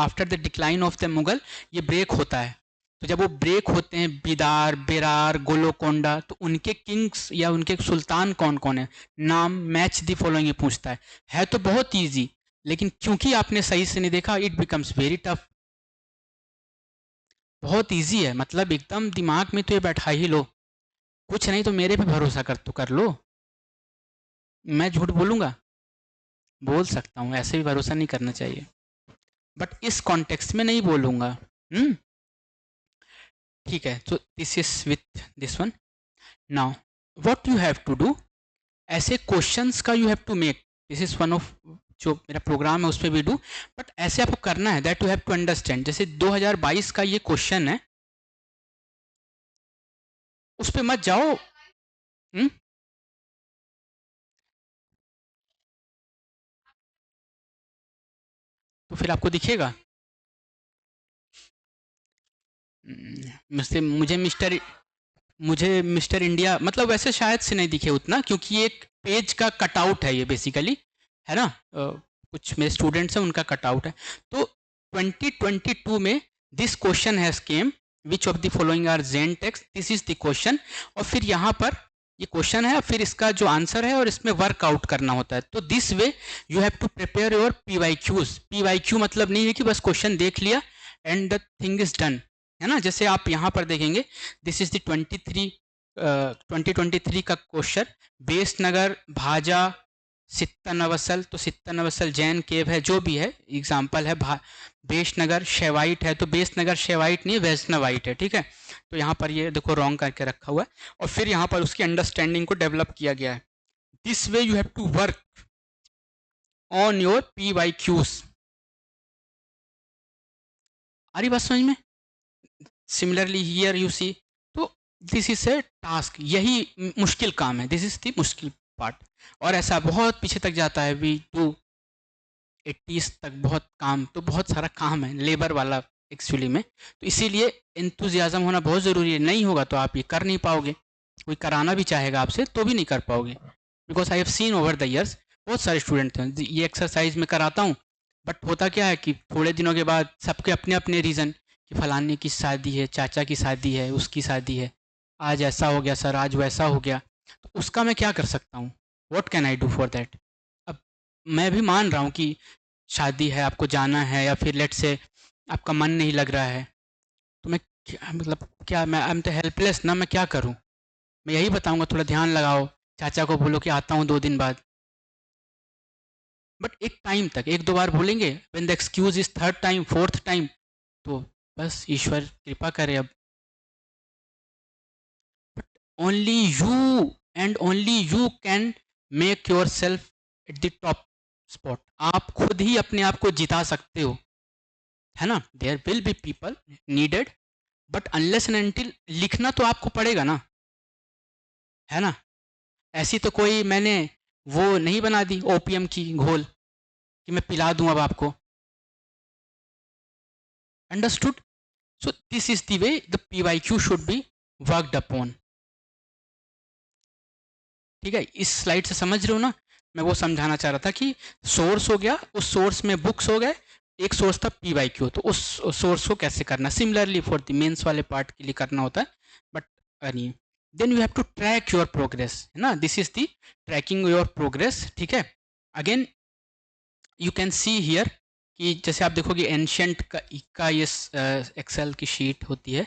after the decline of the Mughal ये ब्रेक होता है। तो जब वो ब्रेक होते हैं, बिदार, बेरार, गोलोकोंडा, तो उनके किंग्स या उनके सुल्तान कौन कौन है, नाम मैच द फॉलोइंग ये पूछता है तो बहुत ईजी, लेकिन क्योंकि आपने सही से नहीं देखा, इट बिकम्स वेरी टफ। बहुत ईजी है, मतलब एकदम दिमाग में तो ये बैठा ही लो, कुछ नहीं तो मेरे पे भरोसा कर तो कर लो। मैं झूठ बोलूंगा, बोल सकता हूँ, ऐसे भी भरोसा नहीं करना चाहिए, बट इस कॉन्टेक्स्ट में नहीं बोलूंगा। हम्म, ठीक है, तो this is with this one. Now what you have to do, ऐसे क्वेश्चंस का you have to make, this is one of जो मेरा प्रोग्राम है उस पर भी डू, बट ऐसे आपको करना है, that you have to understand. जैसे 2022 का ये क्वेश्चन है, उस पर मत जाओ। तो फिर आपको दिखेगा। मुझे मिस्टर इंडिया मतलब वैसे शायद से नहीं दिखे उतना, क्योंकि ये एक पेज का कटआउट है ये बेसिकली, है ना, कुछ मेरे स्टूडेंट्स हैं उनका कटआउट है। तो 2022 में this question has came, which of the following are Jain text, this is the question, और फिर यहाँ पर ये क्वेश्चन है, फिर इसका जो आंसर है और इसमें वर्कआउट करना होता है। तो this way you have to prepare your PYQs। PYQ मतलब नहीं है कि बस क्वेश्चन देख लिया and the thing is done, है ना। जैसे आप यहाँ पर देखेंगे, दिस इज द 2023 का क्वेश्चन, बेस नगर, भाजा, सित्ता नवसल, तो सित्ता नवसल जैन केव है, जो भी है एग्जाम्पल है। बेस नगर शेवाइट है, तो बेस नगर शेवाइट नहीं वैष्णवाइट है, ठीक है। तो यहाँ पर ये देखो रॉन्ग करके रखा हुआ है, और फिर यहाँ पर उसकी अंडरस्टैंडिंग को डेवलप किया गया है। This way you have to work on your PYQs। आ रही बात समझ में? सिमिलरली हियर यू सी, तो दिस इज ए टास्क, यही मुश्किल काम है, दिस इज द मुश्किल पार्ट। और ऐसा बहुत पीछे तक जाता है, वी टू 80s तक बहुत काम, तो बहुत सारा काम है लेबर वाला एक्चुअली में। तो इसीलिए इंतुजियाज़म होना बहुत ज़रूरी है, नहीं होगा तो आप ये कर नहीं पाओगे, कोई कराना भी चाहेगा आपसे तो भी नहीं कर पाओगे। Because I have seen over the years, बहुत सारे स्टूडेंट हैं, ये एक्सरसाइज में कराता हूँ, बट होता क्या है कि थोड़े दिनों के बाद सबके अपने अपने रीज़न, कि फलाने की शादी है, चाचा की शादी है, उसकी शादी है, आज ऐसा हो गया सर, आज वैसा हो गया, तो उसका मैं क्या कर सकता हूँ, what can I do for that. अब मैं भी मान रहा हूँ कि शादी है, आपको जाना है, या फिर लेट से आपका मन नहीं लग रहा है, तो मैं क्या मतलब, क्या मैं आई एम तो हेल्पलेस ना, मैं क्या करूँ। मैं यही बताऊँगा थोड़ा ध्यान लगाओ, चाचा को बोलो कि आता हूँ 2 दिन बाद, बट एक टाइम तक, एक दो बार बोलेंगे, when the excuse is third time, fourth time, तो बस ईश्वर कृपा करे अब। But only you and only you can make your self at the top spot. आप खुद ही अपने आप को जिता सकते हो, है ना। There will be people needed, but unless and until लिखना तो आपको पड़ेगा ना, है ना। ऐसी तो कोई मैंने वो नहीं बना दी ओपीएम की घोल कि मैं पिला दूं अब आपको। Understood. So this is the way the PYQ should be worked upon. ठीक है, इस स्लाइड से समझ रहे हो ना, मैं वो समझाना चाह रहा था कि सोर्स हो गया, उस सोर्स में बुक्स हो गए, एक सोर्स था PYQ, तो उस सोर्स को कैसे करना, सिमिलरली फॉर द मेंस वाले पार्ट के लिए करना होता है, बट नहीं। Then you have to track your progress, है ना, this is the tracking your progress, ठीक है। Again you can see here कि जैसे आप देखोगे एंशियंट का ये एक्सेल की शीट होती है,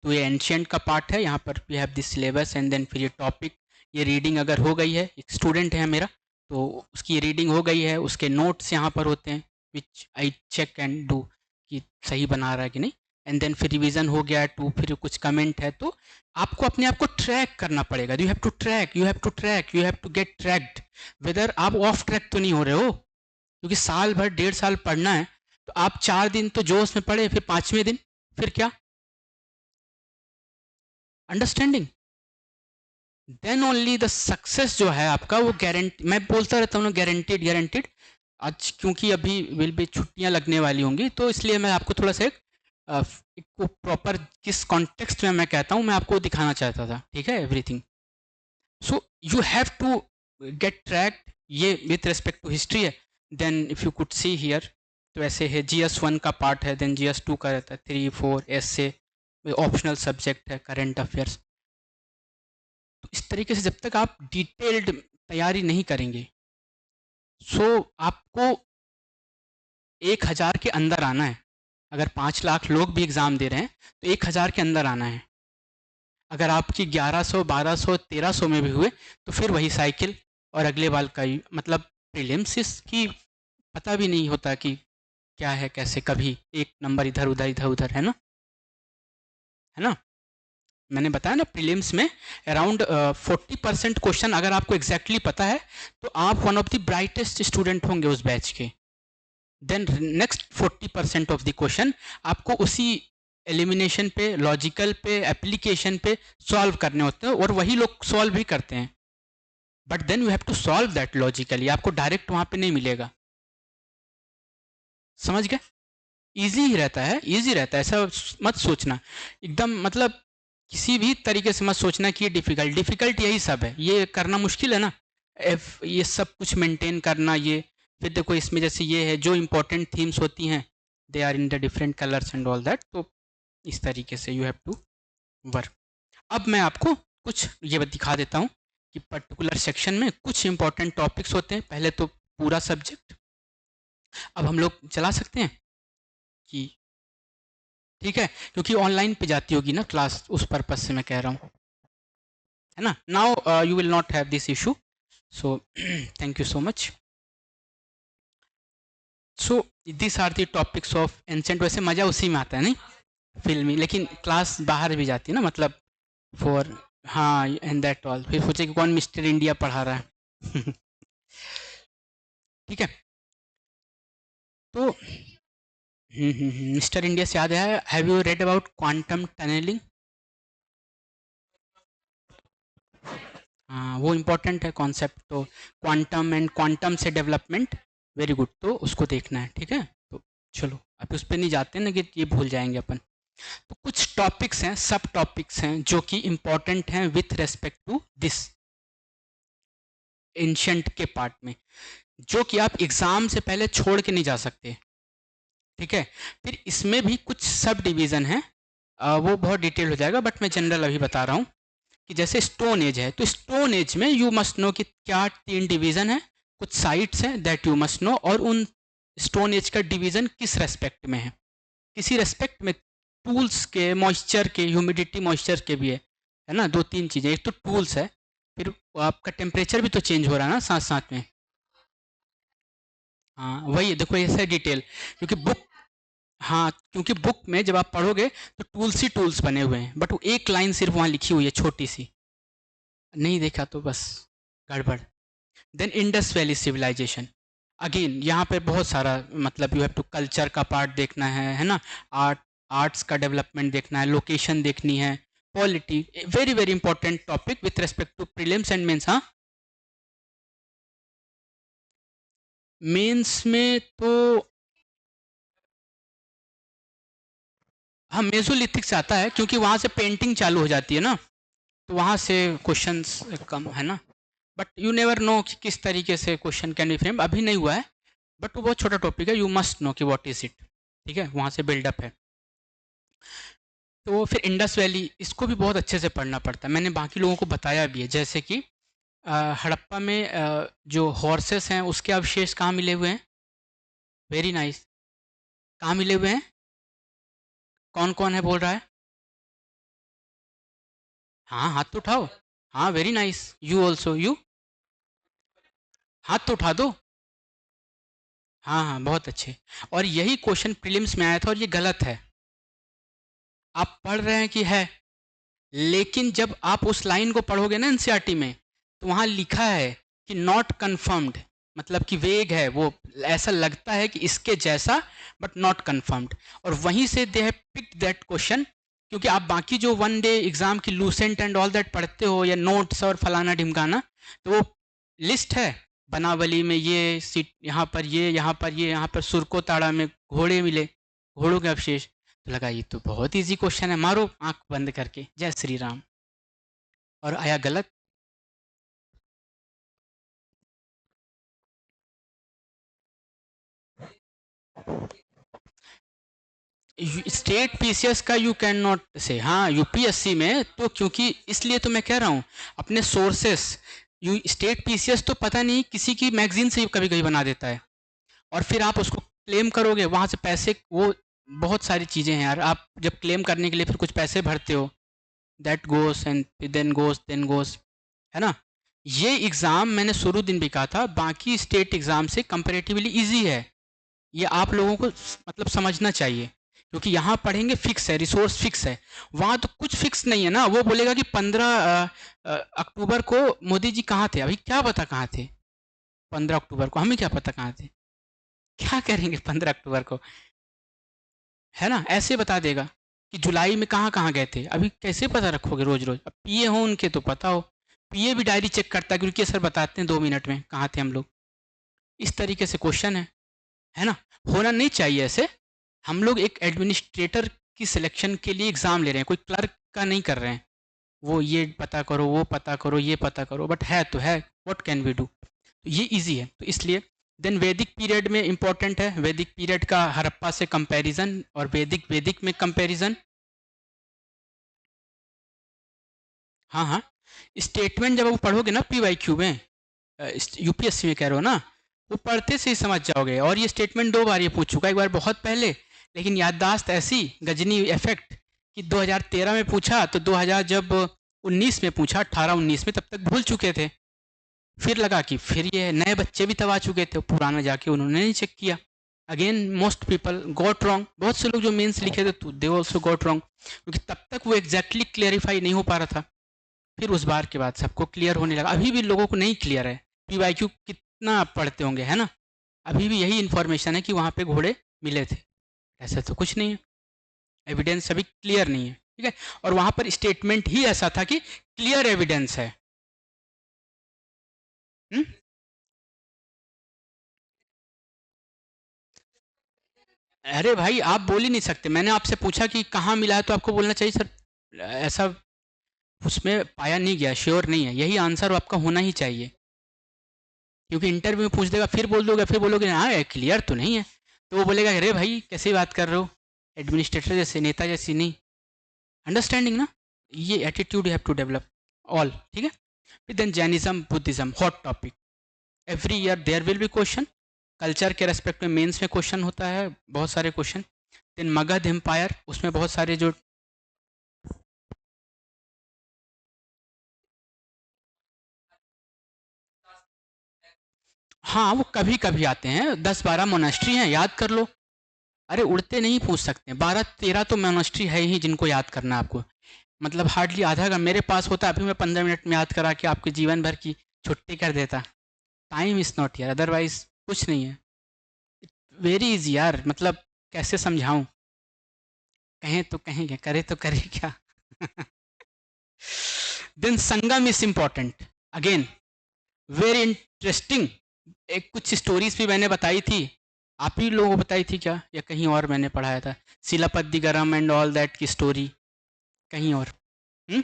तो ये एंशियंट का पार्ट है, यहाँ पर we have this syllabus and then फिर ये टॉपिक, ये रीडिंग अगर हो गई है, एक स्टूडेंट है मेरा तो उसकी रीडिंग हो गई है, उसके नोट्स यहाँ पर होते हैं, विच आई चेक एंड डू कि सही बना रहा है कि नहीं, एंड देन फिर रिवीजन हो गया टू, फिर कुछ कमेंट है, तो आपको अपने आप को ट्रैक करना पड़ेगा। You have to track, you have to track, you have to get tracked, whether आप ऑफ ट्रैक तो नहीं हो रहे हो, क्योंकि साल भर 1.5 साल पढ़ना है, तो आप 4 दिन तो जोश में पढ़े, फिर 5वें दिन फिर क्या? Understanding? Then only the success जो है आपका वो गारंटी, मैं बोलता रहता हूँ ना, गारंटीड गारंटीड। आज क्योंकि अभी विल भी छुट्टियां लगने वाली होंगी, तो इसलिए मैं आपको थोड़ा सा एक प्रॉपर किस कॉन्टेक्स्ट में मैं कहता हूँ मैं आपको दिखाना चाहता था, ठीक है, everything. So you have to get track, ये विथ रिस्पेक्ट टू हिस्ट्री है। Then if you could see here, तो ऐसे है, GS1 का पार्ट है, देन GS2 का रहता है, 3 4 ऐसे ऑप्शनल सब्जेक्ट है, करंट अफेयर्स। तो इस तरीके से जब तक आप डिटेल्ड तैयारी नहीं करेंगे, सो आपको 1,000 के अंदर आना है। अगर 5 लाख लोग भी एग्ज़ाम दे रहे हैं तो 1,000 के अंदर आना है। अगर आपकी 1100 1200 1300 में भी हुए तो फिर वही साइकिल, और अगले बाल का ही मतलब प्रीलिम्स की पता भी नहीं होता कि क्या है कैसे, कभी एक नंबर इधर उधर है ना, है ना। मैंने बताया ना, प्रीलिम्स में अराउंड 40% क्वेश्चन अगर आपको एग्जैक्टली पता है तो आप one of the brightest student होंगे उस बैच के। Then next 40% of the question आपको उसी एलिमिनेशन पे, लॉजिकल पे, एप्लीकेशन पे सॉल्व करने होते हैं, और वही लोग सॉल्व भी करते हैं, but then you have to solve that logically, आपको डायरेक्ट वहाँ पे नहीं मिलेगा। समझ गए? ईजी ही रहता है, ईजी रहता है, ऐसा मत सोचना एकदम, मतलब किसी भी तरीके से मत सोचना कि ये डिफ़िकल्ट, डिफ़िकल्ट यही सब है, ये करना मुश्किल है ना, ये सब कुछ मेंटेन करना, ये फिर देखो इसमें जैसे ये है, जो इम्पोर्टेंट थीम्स होती हैं they are in the different colours and all that, तो इस तरीके से यू हैव टू वर्क। अब मैं आपको कुछ ये दिखा देता हूँ कि पर्टिकुलर सेक्शन में कुछ इंपॉर्टेंट टॉपिक्स होते हैं, पहले तो पूरा सब्जेक्ट। अब हम लोग चला सकते हैं कि ठीक है, क्योंकि ऑनलाइन पे जाती होगी ना क्लास, उस पर्पज से मैं कह रहा हूँ, है ना। Now you will not have this issue, so thank you so much. So this are the topics of ancient. वैसे मज़ा उसी में आता है नहीं, फिल्मी, लेकिन क्लास बाहर भी जाती है ना, मतलब फॉर, हाँ, एंड दैट ऑल, फिर सोचे कि कौन मिस्टर इंडिया पढ़ा रहा है। ठीक है, तो मिस्टर इंडिया से याद है, have you read about quantum tunnelling? हाँ, वो इम्पोर्टेंट है कॉन्सेप्ट, तो क्वांटम एंड क्वांटम से डेवलपमेंट, वेरी गुड, तो उसको देखना है, ठीक है। तो चलो अब उस पर नहीं जाते ना कि ये भूल जाएंगे अपन। तो कुछ टॉपिक्स हैं, सब टॉपिक्स हैं जो कि इम्पोर्टेंट हैं with respect to this ancient के पार्ट में, जो कि आप एग्ज़ाम से पहले छोड़ के नहीं जा सकते, ठीक है। फिर इसमें भी कुछ सब डिवीज़न है, वो बहुत डिटेल हो जाएगा, बट मैं जनरल अभी बता रहा हूँ कि जैसे स्टोन एज है, तो स्टोन एज में यू मस्ट नो कि क्या 3 डिवीज़न है, कुछ साइट्स हैं दैट यू मस्ट नो, और उन स्टोन एज का डिवीज़न किस रेस्पेक्ट में है, किसी रेस्पेक्ट में टूल्स के, मॉइस्चर के, ह्यूमिडिटी मॉइस्चर के भी है ना, 2 3 चीज़ें, एक तो टूल्स है, फिर आपका टेम्परेचर भी तो चेंज हो रहा है ना साथ साथ में। हाँ वही देखो, ऐसा डिटेल, क्योंकि बुक, हाँ क्योंकि बुक में जब आप पढ़ोगे तो टूल्स ही टूल्स बने हुए हैं, बट वो एक लाइन सिर्फ वहाँ लिखी हुई है छोटी सी, नहीं देखा तो बस गड़बड़। Then Indus Valley civilisation, again यहाँ पे बहुत सारा, मतलब यू हैव टू कल्चर का पार्ट देखना है ना, आर्ट, आर्ट्स का डेवलपमेंट देखना है, लोकेशन देखनी है, polity, very very important topic with respect to prelims and mains. हाँ, मेंस में तो, हाँ मेसोलिथिक से आता है, क्योंकि वहाँ से पेंटिंग चालू हो जाती है ना, तो वहाँ से क्वेश्चंस कम है ना, बट यू नेवर नो कि किस तरीके से क्वेश्चन कैन बी फ्रेम, अभी नहीं हुआ है, बट वो बहुत छोटा टॉपिक है, यू मस्ट नो कि व्हाट इज इट, ठीक है, वहाँ से बिल्डअप है। तो फिर इंडस वैली, इसको भी बहुत अच्छे से पढ़ना पड़ता है, मैंने बाकी लोगों को बताया भी है, जैसे कि हड़प्पा में जो हॉर्सेस हैं उसके अवशेष कहाँ मिले हुए हैं, वेरी नाइस, कहाँ मिले हुए हैं, कौन कौन है बोल रहा है, हाँ हाथ तो उठाओ, हाँ very nice, you also, you हाथ तो उठा दो, हाँ हाँ बहुत अच्छे। और यही क्वेश्चन प्रीलिम्स में आया था, और ये गलत है, आप पढ़ रहे हैं कि है, लेकिन जब आप उस लाइन को पढ़ोगे ना एनसीईआरटी में, तो वहाँ लिखा है कि नॉट कन्फर्म्ड, मतलब कि वेग है वो, ऐसा लगता है कि इसके जैसा बट नॉट कंफर्म्ड, और वहीं से they have picked that question. क्योंकि आप बाकी जो वन डे एग्जाम की लूसेंट एंड ऑल दैट पढ़ते हो या नोट्स और फलाना ढिमकाना, तो वो लिस्ट है, बनावली में ये सीट, यहाँ पर ये, यहाँ पर ये, यहाँ पर सुरको ताड़ा में घोड़े मिले, घोड़ों के अवशेष। तो लगा ये तो बहुत इजी क्वेश्चन है, मारो आंख बंद करके जय श्री राम, और आया गलत। स्टेट पीसीएस का यू कैन नॉट से, हाँ यूपीएससी में तो, क्योंकि इसलिए तो मैं कह रहा हूँ अपने सोर्सेस। यू स्टेट पीसीएस तो पता नहीं किसी की मैगजीन से कभी कभी बना देता है, और फिर आप उसको क्लेम करोगे वहाँ से पैसे, वो बहुत सारी चीज़ें हैं यार। आप जब क्लेम करने के लिए फिर कुछ पैसे भरते हो, दैट गोस एंड देन गोस, है ना। ये एग्ज़ाम मैंने शुरू दिन भी कहा था, बाकी स्टेट एग्ज़ाम से कंपेरेटिवली इजी है। ये आप लोगों को मतलब समझना चाहिए, क्योंकि यहाँ पढ़ेंगे फिक्स है, रिसोर्स फिक्स है। वहाँ तो कुछ फिक्स नहीं है ना। वो बोलेगा कि 15 अक्टूबर को मोदी जी कहाँ थे, अभी क्या पता कहाँ थे 15 अक्टूबर को, हमें क्या पता कहाँ थे, क्या करेंगे 15 अक्टूबर को, है ना। ऐसे बता देगा कि जुलाई में कहाँ कहाँ गए थे, अभी कैसे पता रखोगे रोज रोज। अब पीए हो उनके तो पता हो, पीए भी डायरी चेक करता है, क्योंकि सर बताते हैं 2 मिनट में कहाँ थे हम लोग। इस तरीके से क्वेश्चन है ना। होना नहीं चाहिए ऐसे। हम लोग एक एडमिनिस्ट्रेटर की सिलेक्शन के लिए एग्ज़ाम ले रहे हैं, कोई क्लर्क का नहीं कर रहे हैं। वो ये पता करो, वो पता करो, ये पता करो, बट है तो है, व्हाट कैन वी डू। तो ये इजी है, तो इसलिए। देन वैदिक पीरियड में इंपॉर्टेंट है, वैदिक पीरियड का हड़प्पा से कंपैरिजन, और वैदिक वैदिक में कंपैरिजन। हाँ हाँ, स्टेटमेंट जब आप पढ़ोगे ना पीवाईक्यू में, यूपीएससी में कह रहे हो ना, वो पढ़ते से ही समझ जाओगे। और ये स्टेटमेंट 2 बार ये पूछ चुका है, एक बार बहुत पहले, लेकिन याददाश्त ऐसी गजनी इफेक्ट कि 2013 में पूछा, तो 2000 जब 19 में पूछा, 18-19 में, तब तक भूल चुके थे। फिर लगा कि फिर ये नए बच्चे भी तब आ चुके थे, पुराना जाके उन्होंने नहीं चेक किया। Again most people got wrong, बहुत से लोग जो मेंस लिखे थे तो दे ऑल्सो गॉट रॉन्ग, क्योंकि तब तक वो एग्जैक्टली क्लियरिफाई नहीं हो पा रहा था। फिर उस बार के बाद सबको क्लियर होने लगा। अभी भी लोगों को नहीं क्लियर है, पीवाईक्यू कितना आप पढ़ते होंगे, है ना। अभी भी यही इन्फॉर्मेशन है कि वहाँ पे घोड़े मिले थे, ऐसा तो कुछ नहीं है, एविडेंस अभी क्लियर नहीं है, ठीक है। और वहाँ पर स्टेटमेंट ही ऐसा था कि क्लियर एविडेंस है। हुँ? अरे भाई आप बोल ही नहीं सकते, मैंने आपसे पूछा कि कहाँ मिला है, तो आपको बोलना चाहिए सर ऐसा उसमें पाया नहीं गया, श्योर नहीं है, यही आंसर आपका होना ही चाहिए। क्योंकि इंटरव्यू में पूछ देगा, फिर बोल दोगे, फिर बोलोगे हाँ क्लियर तो नहीं है, तो वो बोलेगा अरे भाई कैसे बात कर रहे हो, एडमिनिस्ट्रेटर जैसे, नेता जैसी नहीं। अंडरस्टैंडिंग ना, ये attitude you have to develop all, ठीक है। फिर then Jainism Buddhism, hot topic, every year there will be question. Culture के रेस्पेक्ट में मेंस में क्वेश्चन होता है, बहुत सारे क्वेश्चन। देन मगध एम्पायर, उसमें बहुत सारे जो, हाँ वो कभी कभी आते हैं, 10-12 मोनास्ट्री हैं, याद कर लो। अरे उड़ते नहीं पूछ सकते, 12-13 तो मोनास्ट्री है ही जिनको याद करना है आपको। मतलब हार्डली आधा का मेरे पास होता, अभी मैं 15 मिनट में याद करा के आपके जीवन भर की छुट्टी कर देता। Time is not here, otherwise कुछ नहीं है। वेरी इजी यार, मतलब कैसे समझाऊं, कहें तो कहेंगे, करे तो करे क्या। Then Sangam is important, again very interesting. एक कुछ स्टोरीज भी मैंने बताई थी, आप ही लोगों को बताई थी क्या, या कहीं और मैंने पढ़ाया था, सिलापद्दिगरम एंड ऑल दैट की स्टोरी, कहीं और। हुँ?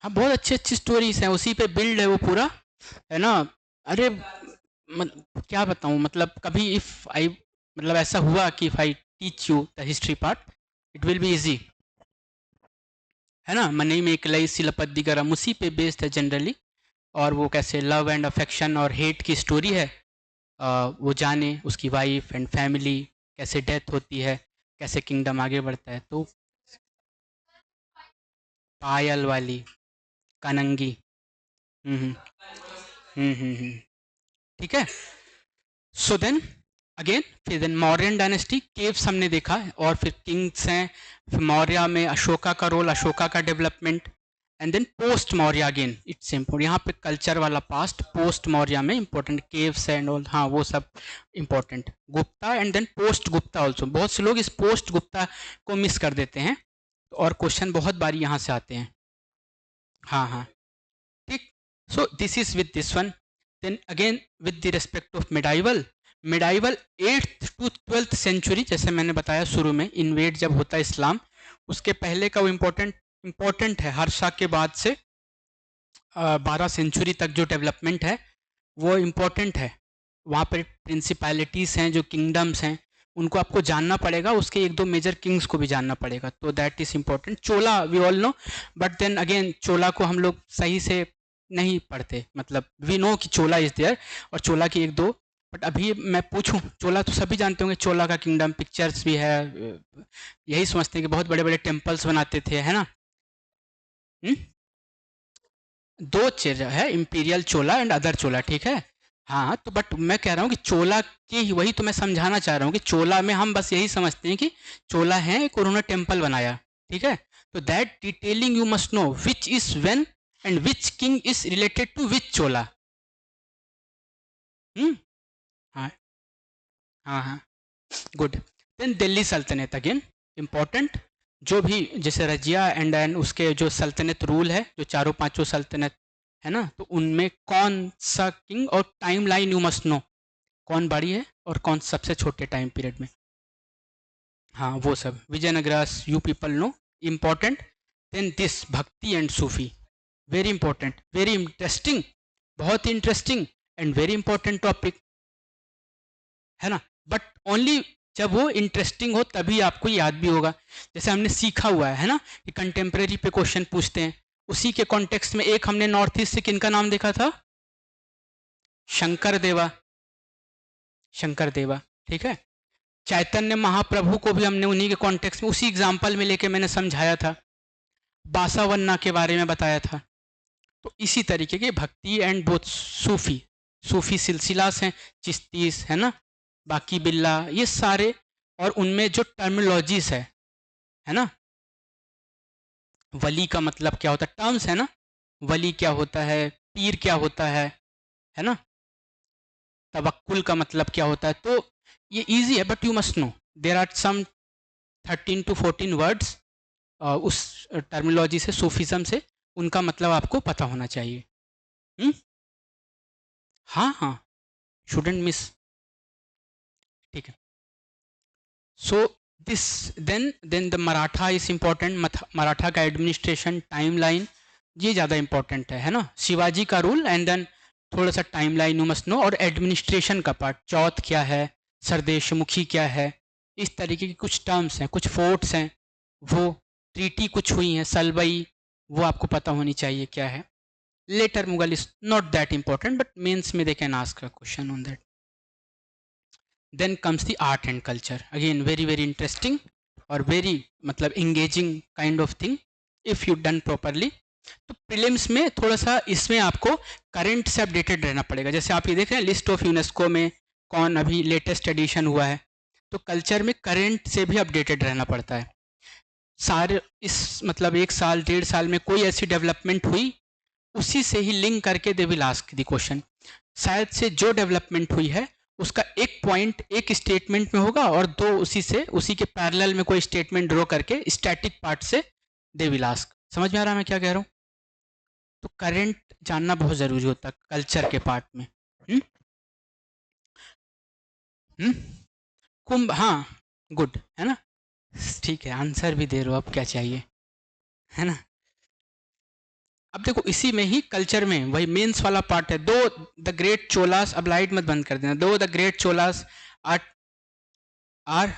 हाँ बहुत अच्छी अच्छी स्टोरीज हैं, उसी पे बिल्ड है वो पूरा, है ना। अरे क्या बताऊँ, मतलब कभी इफ़ आई, मतलब ऐसा हुआ कि if I teach you the history part, it will be easy, है ना। मनी में इकलई सिलपद्दिगरम उसी पे बेस्ड है जनरली। और वो कैसे लव एंड अफेक्शन और हेट की स्टोरी है। वो जाने उसकी वाइफ एंड फैमिली, कैसे डेथ होती है, कैसे किंगडम आगे बढ़ता है। तो पायल वाली, कनंगी। हम्म हम्म हम्म। ठीक है। सो देन अगेन, फिर देन मौर्यन डायनेस्टी, केव्स हमने देखा, और फिर किंग्स हैं। फिर मौर्य में अशोका का रोल, अशोका का development, and then post Maurya again it's important, यहाँ पे कल्चर वाला पास्ट, पोस्ट मौर्य में इंपॉर्टेंट केव्स एंड ऑल, हाँ वो सब important. Gupta and then post Gupta also, बहुत से लोग इस पोस्ट गुप्ता को मिस कर देते हैं और क्वेश्चन बहुत बारी यहाँ से आते हैं। हाँ हाँ ठीक, so this is with this one. Then again with the respect of medieval, medieval 8th to 12th century, जैसे मैंने बताया शुरू में, इन्वेड जब होता है इस्लाम, उसके पहले का वो इम्पोर्टेंट है। हर्षा के बाद से 12 सेंचुरी तक जो डेवलपमेंट है वो इम्पोर्टेंट है। वहाँ पर प्रिंसिपैलिटीज़ हैं, जो किंगडम्स हैं, उनको आपको जानना पड़ेगा, उसके एक दो मेजर किंग्स को भी जानना पड़ेगा, तो that is important. Chola we all know, but then again Chola को हम लोग सही से नहीं पढ़ते, मतलब वी नो कि चोला इज़ देयर और चोला की एक दो, बट अभी मैं पूछूं, चोला तो सभी जानते होंगे, चोला का किंगडम पिक्चर्स भी है, यही समझते हैं कि बहुत बड़े बड़े टेम्पल्स बनाते थे, है ना। हुँ? दो चीज है, इंपीरियल चोला एंड अदर चोला, ठीक है। हाँ तो बट मैं कह रहा हूँ कि चोला के ही, वही तो मैं समझाना चाह रहा हूँ कि चोला में हम बस यही समझते हैं कि चोला है एक, उन्होंने टेम्पल बनाया, ठीक है। तो that detailing you must know which is when and which king is related to which Chola. हाँ हाँ हाँ गुड। देन दिल्ली सल्तनत अगेन इम्पोर्टेंट, जो भी जैसे रजिया एंड एंड उसके जो सल्तनत रूल है, जो चारों पांचों सल्तनत है ना, तो उनमें कौन सा किंग और time line you must no, कौन बड़ी है और कौन सबसे छोटे टाइम पीरियड में, हाँ वो सब Vijayanagaras you people know, important. Then this bhakti and Sufi, very important, very interesting, बहुत interesting and very important topic, है ना। बट ओनली जब वो इंटरेस्टिंग हो तभी आपको याद भी होगा, जैसे हमने सीखा हुआ है ना कि कंटेम्प्रेरी पे क्वेश्चन पूछते हैं, उसी के कॉन्टेक्स्ट में एक हमने नॉर्थ ईस्ट से किनका नाम देखा था, शंकर देवा, शंकर देवा, ठीक है। चैतन्य महाप्रभु को भी हमने उन्हीं के कॉन्टेक्स्ट में, उसी एग्जाम्पल में लेके मैंने समझाया था, बासावन्ना के बारे में बताया था। तो इसी तरीके के भक्ति एंड बोथ सूफी, सूफी सिलसिलास हैं, चिश्तीस है ना, बाकी बिल्ला, ये सारे, और उनमें जो टर्मिनोलॉजीज है ना, वली का मतलब क्या होता है, टर्म्स है ना, वली क्या होता है, पीर क्या होता है ना, तवक्कुल का मतलब क्या होता है, तो ये इजी है but you must know there are some 13 to 14 words उस टर्मिनोलॉजी से, सूफिज्म से, उनका मतलब आपको पता होना चाहिए। हुँ? हाँ हाँ, शुडेंट मिस, ठीक है। So this then the Maratha is important, Maratha का एडमिनिस्ट्रेशन, टाइम लाइन, ये ज़्यादा इंपॉर्टेंट है ना, शिवाजी का रूल एंड देन थोड़ा सा time line you must no, और एडमिनिस्ट्रेशन का पार्ट, चौथ क्या है, सरदेशमुखी क्या है, इस तरीके की कुछ टर्म्स हैं, कुछ फोर्ट्स हैं, वो ट्रीटी कुछ हुई हैं, सलबई, वो आपको पता होनी चाहिए क्या है। Later Mughal is not that important but mains में they can ask a question on that. Then comes the art and culture, again very very interesting और वेरी मतलब engaging kind of thing if you done properly. तो prelims में थोड़ा सा इसमें आपको current से अपडेटेड रहना पड़ेगा, जैसे आप ये देख रहे हैं लिस्ट ऑफ यूनेस्को में कौन अभी लेटेस्ट एडिशन हुआ है, तो कल्चर में करंट से भी अपडेटेड रहना पड़ता है। सारे इस मतलब 1 साल 1.5 साल में कोई ऐसी डेवलपमेंट हुई, उसी से ही लिंक करके they will ask the question, शायद से जो डेवलपमेंट हुई है उसका एक पॉइंट एक स्टेटमेंट में होगा और दो उसी से, उसी के पैरेलल में कोई स्टेटमेंट ड्रॉ करके स्टैटिक पार्ट से दे विल आस्क। समझ में आ रहा है मैं क्या कह रहा हूँ। तो करंट जानना बहुत ज़रूरी होता है कल्चर के पार्ट में। हुँ? हुँ? कुंभ, हाँ गुड है ना, ठीक है, आंसर भी दे रहे हो, अब क्या चाहिए, है ना। अब देखो इसी में ही कल्चर में वही मेंस वाला पार्ट है, दो द ग्रेट चोलास, अब लाइट मत बंद कर देना, दो the great Cholas are are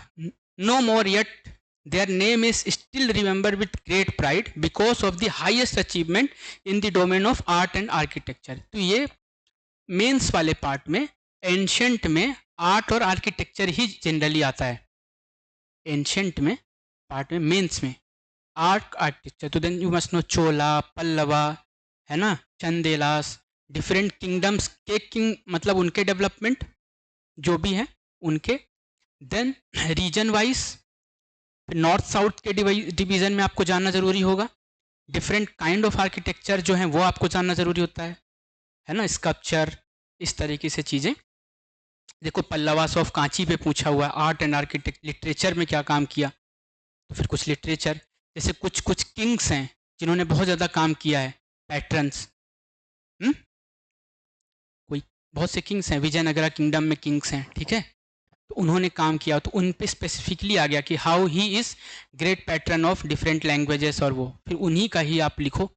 no more yet their name is still remembered with great pride because of the highest achievement in the domain of art and architecture। तो ये मेंस वाले part में एंशंट में आर्ट और architecture ही generally आता है, ancient में part में, मेंस में आर्ट आर्किटेक्चर। तो then you must know Chola, Pallava, है ना, चंदेलास, डिफरेंट किंगडम्स के किंग मतलब उनके डेवलपमेंट जो भी हैं उनके। Then region wise north south के डिवीजन में आपको जानना ज़रूरी होगा, डिफरेंट काइंड ऑफ आर्किटेक्चर जो है वो आपको जानना ज़रूरी होता है ना, स्कल्पचर, इस तरीके से चीज़ें। देखो पल्लवास ऑफ कांची पे पूछा हुआ है, आर्ट एंड आर्किटेक्ट लिटरेचर में क्या काम किया, तो फिर कुछ लिटरेचर, जैसे कुछ कुछ किंग्स हैं जिन्होंने बहुत ज़्यादा काम किया है, पैट्रन्स, कोई बहुत से किंग्स हैं, विजयनगरा किंगडम में किंग्स हैं, ठीक है, तो उन्होंने काम किया, तो उन पे स्पेसिफिकली आ गया कि how he is great pattern of different languages, और वो फिर उन्हीं का ही आप लिखो,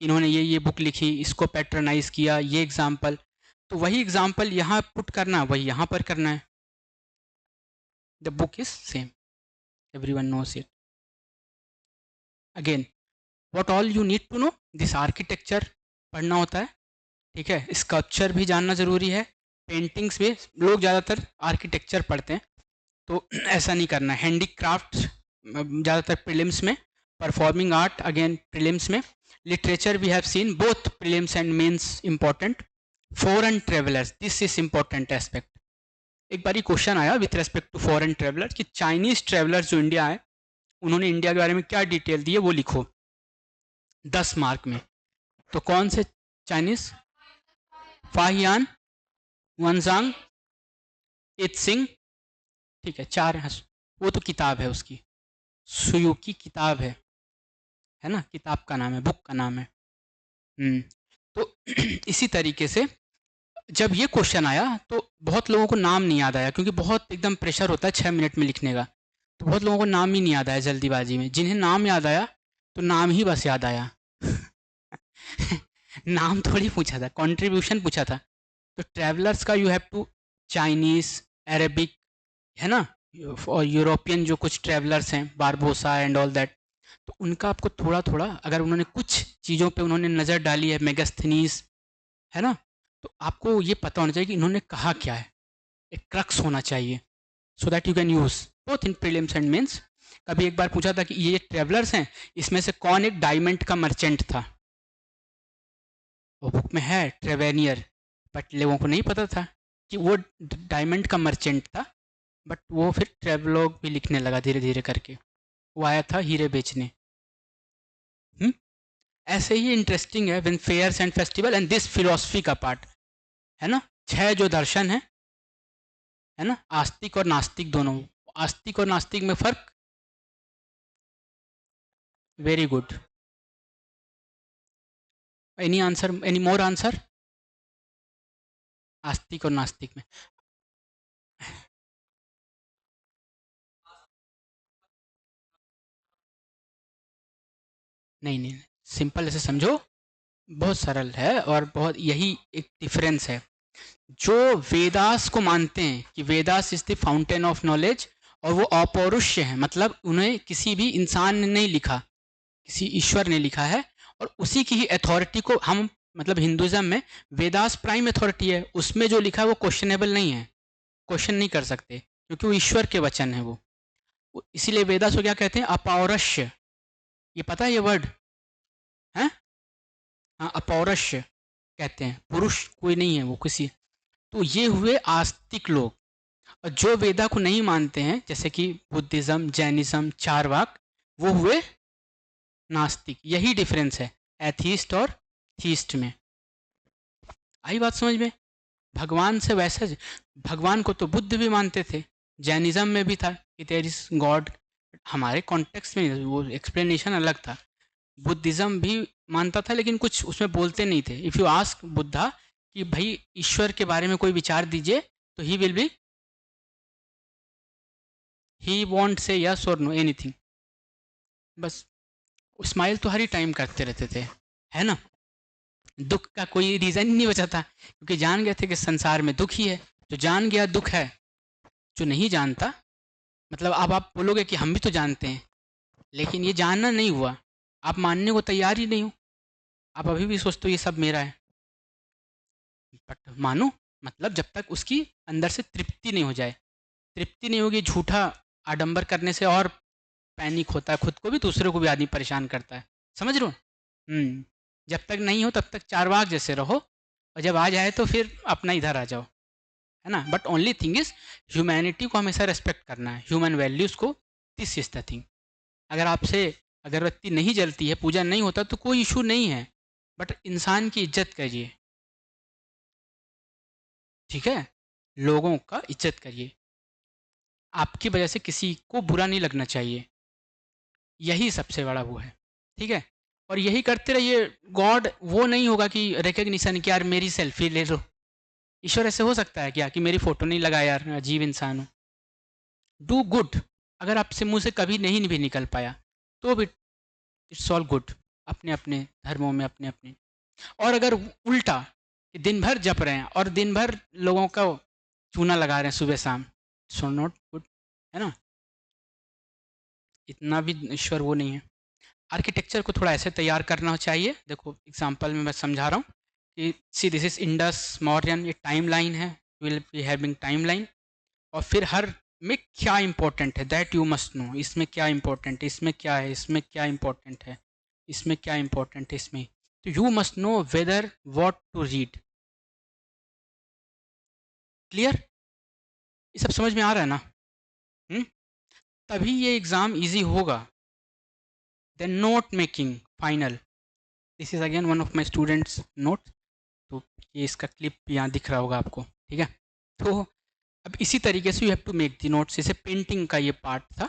इन्होंने ये बुक लिखी, इसको पैट्रनाइज किया, ये एग्जाम्पल, तो वही एग्जाम्पल यहाँ पुट करना, वही यहाँ पर करना है। The book is same, everyone knows it. Again what all you need to know, this architecture पढ़ना होता है, ठीक है, स्कल्पचर भी जानना ज़रूरी है, पेंटिंग्स में लोग ज़्यादातर आर्किटेक्चर पढ़ते हैं, तो ऐसा नहीं करना है। हैंडीक्राफ्ट ज़्यादातर प्रीलिम्स में, परफॉर्मिंग आर्ट अगेन प्रीलिम्स में, literature we have seen both prelims and mains important. Foreign travellers, this is important aspect. एक बारी क्वेश्चन आया with respect to foreign travellers कि चाइनीज ट्रेवलर्स जो इंडिया आए उन्होंने इंडिया के बारे में क्या डिटेल दी है वो लिखो 10 मार्क में। तो कौन से चाइनीज? फाहियान, वनजांग, इत्सिंग, ठीक है, 4 हैं, वो तो किताब है उसकी, सुयू की किताब है ना, किताब का नाम है, बुक का नाम है। तो इसी तरीके से जब ये क्वेश्चन आया तो बहुत लोगों को नाम नहीं याद आया, क्योंकि बहुत एकदम प्रेशर होता है 6 मिनट में लिखने का, तो बहुत लोगों को नाम ही नहीं याद आया जल्दीबाजी में। जिन्हें नाम याद आया तो नाम ही बस याद आया नाम थोड़ी पूछा था, कंट्रीब्यूशन पूछा था। तो ट्रैवलर्स का you have to Chinese, Arabic, है ना, और यूरोपियन जो कुछ ट्रैवलर्स हैं, बारबोसा एंड ऑल दैट, तो उनका आपको थोड़ा थोड़ा, अगर उन्होंने कुछ चीज़ों पे उन्होंने नज़र डाली है, मेगास्थनीज, है ना, तो आपको ये पता होना चाहिए कि इन्होंने कहा क्या है, एक क्रक्स होना चाहिए, so that you can use both in prelims and mains. कभी एक बार पूछा था कि ये ट्रैवलर्स हैं, इसमें से कौन एक डायमंड का मर्चेंट था, वो बुक में है ट्रेवेनियर, बट लोगों को नहीं पता था कि वो डायमंड का मर्चेंट था, बट वो फिर ट्रेवलॉग भी लिखने लगा धीरे धीरे करके, वो आया था हीरे बेचने। ऐसे ही इंटरेस्टिंग है when fairs and festival and this philosophy का पार्ट, है ना, 6 जो दर्शन है ना, आस्तिक और नास्तिक दोनों, आस्तिक और नास्तिक में फर्क, very good, any answer, any more answer, आस्तिक और नास्तिक में? नहीं नहीं, सिंपल ऐसे समझो, बहुत सरल है और बहुत यही एक डिफरेंस है। जो वेदास को मानते हैं कि Vedas is the fountain of knowledge और वो अपौरुष्य है, मतलब उन्हें किसी भी इंसान ने नहीं लिखा, किसी ईश्वर ने लिखा है, और उसी की ही अथॉरिटी को हम, मतलब हिंदुज़म में वेदास प्राइम अथॉरिटी है, उसमें जो लिखा है वो क्वेश्चनेबल नहीं है, क्वेश्चन नहीं कर सकते, क्योंकि वो ईश्वर के वचन है वो। इसीलिए वेदास को क्या कहते हैं? अपौरुष्य, ये पता है ये वर्ड है? हाँ, अपौरुष्य कहते हैं, पुरुष कोई नहीं है वो किसी। तो ये हुए आस्तिक लोग, और जो वेदा को नहीं मानते हैं जैसे कि बुद्धिज्म, जैनिज्म, चारवाक, वो हुए नास्तिक। यही डिफरेंस है एथीस्ट और थीस्ट में। आई बात समझ में? भगवान से वैसे, भगवान को तो बुद्ध भी मानते थे, जैनिज्म में भी था कि देयर इज गॉड, हमारे कॉन्टेक्स्ट में वो एक्सप्लेनेशन अलग था। बुद्धिज्म भी मानता था लेकिन कुछ उसमें बोलते नहीं थे। इफ़ यू आस्क बुद्धा कि भाई ईश्वर के बारे में कोई विचार दीजिए, तो he will be, he want से यस और नो एनीथिंग, बस स्माइल तो हर ही टाइम करते रहते थे, है ना। दुख का कोई रीज़न ही नहीं बचा था, क्योंकि जान गए थे कि संसार में दुख ही है। जो जान गया दुख है, जो नहीं जानता, मतलब अब आप बोलोगे कि हम भी तो जानते हैं, लेकिन ये जानना नहीं हुआ, आप मानने को तैयार ही नहीं हो, आप अभी भी सोचते हो ये सब मेरा है, बट मानो, मतलब जब तक उसकी अंदर से तृप्ति नहीं हो जाए, तृप्ति नहीं होगी, झूठा आडंबर करने से और पैनिक होता है, खुद को भी दूसरे को भी आदमी परेशान करता है, समझ रहे हो? जब तक नहीं हो तब तक चारवाक जैसे रहो, और जब आ जाए तो फिर अपना इधर आ जाओ, है ना। But only thing is humanity को हमेशा रेस्पेक्ट करना है, ह्यूमन वैल्यूज़ को, दिस इज द थिंग। अगर आपसे अगरबत्ती नहीं जलती है, पूजा नहीं होता तो कोई इशू नहीं है, बट इंसान की इज्जत करिए, ठीक है? लोगों का इज्जत करिए, आपकी वजह से किसी को बुरा नहीं लगना चाहिए, यही सबसे बड़ा वो है, ठीक है? और यही करते रहिए। गॉड वो नहीं होगा कि रिकग्निशन कि यार मेरी सेल्फी ले लो। ईश्वर ऐसे हो सकता है क्या कि मेरी फोटो नहीं लगा, यार मैं अजीब इंसान हूँ। डू गुड, अगर आपसे मुंह से कभी नहीं भी निकल पाया तो भी इट्स ऑल गुड, अपने अपने धर्मों में अपने अपने। और अगर उल्टा कि दिन भर जप रहे हैं और दिन भर लोगों का चूना लगा रहे हैं सुबह शाम, सो नॉट गुड, है ना? इतना भी ईश्वर वो नहीं है। आर्किटेक्चर को थोड़ा ऐसे तैयार करना चाहिए, देखो एग्जांपल में मैं समझा रहा हूँ कि see this is Indus Mauryan, ये टाइम लाइन है, will be having time line, और फिर हर में क्या इंपॉर्टेंट है दैट यू मस्ट नो, इसमें क्या इंपॉर्टेंट है, इसमें क्या है, इसमें क्या इंपॉर्टेंट है, इसमें क्या इंपॉर्टेंट है इसमें, तो you must know whether what to read. Clear? ये सब समझ में आ रहा है ना? हुँ? तभी ये एग्ज़ाम ईज़ी होगा। Then note making final, this is again one of my students note, तो ये इसका क्लिप यहाँ दिख रहा होगा आपको, ठीक है? तो अब इसी तरीके से you have to make the notes, जैसे पेंटिंग का ये पार्ट था,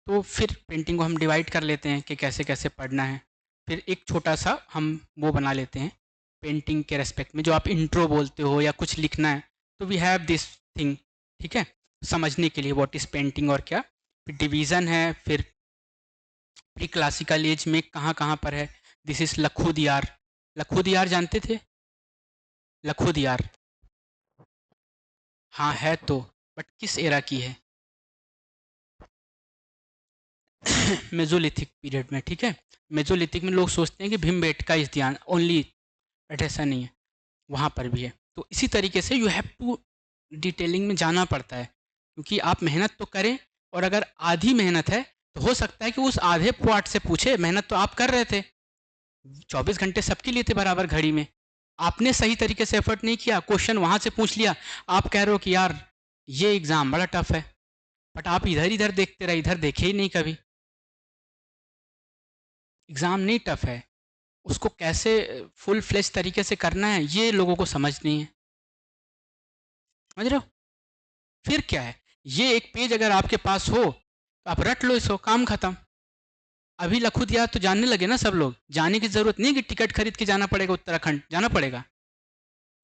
तो फिर पेंटिंग को हम डिवाइड कर लेते हैं कि कैसे कैसे पढ़ना है। फिर एक छोटा सा हम वो बना लेते हैं पेंटिंग के रेस्पेक्ट में, जो आप इंट्रो बोलते हो या कुछ लिखना है, तो वी हैव दिस थिंग, ठीक है? समझने के लिए व्हाट इज़ पेंटिंग और क्या। फिर डिवीज़न है, फिर प्री क्लासिकल एज में कहाँ कहाँ पर है, दिस इज़ लखुदियार। लखुदियार जानते थे? लखुदियार, हाँ है तो, बट किस एरा की है? मेजोलिथिक पीरियड में, ठीक है? मेजोलिथिक में लोग सोचते हैं कि भीमबेटका इज ध्यान ओनली, बट ऐसा नहीं है, वहाँ पर भी है। तो इसी तरीके से यू हैव टू डिटेलिंग में जाना पड़ता है, क्योंकि आप मेहनत तो करें, और अगर आधी मेहनत है तो हो सकता है कि उस आधे पार्ट से पूछे, मेहनत तो आप कर रहे थे, 24 घंटे सबके लिए थे बराबर घड़ी में, आपने सही तरीके से एफर्ट नहीं किया, क्वेश्चन वहाँ से पूछ लिया, आप कह रहे हो कि यार ये एग्ज़ाम बड़ा टफ है, बट आप इधर इधर देखते रहे, इधर देखे ही नहीं कभी। एग्ज़ाम नहीं टफ है, उसको कैसे फुल फ्लेश तरीके से करना है ये लोगों को समझ नहीं है, समझ रहे हो? फिर क्या है, ये एक पेज अगर आपके पास हो तो आप रट लो इसको, काम खत्म। अभी लखुदिया तो जानने लगे ना सब लोग, जाने की जरूरत नहीं कि टिकट खरीद के जाना पड़ेगा, उत्तराखंड जाना पड़ेगा,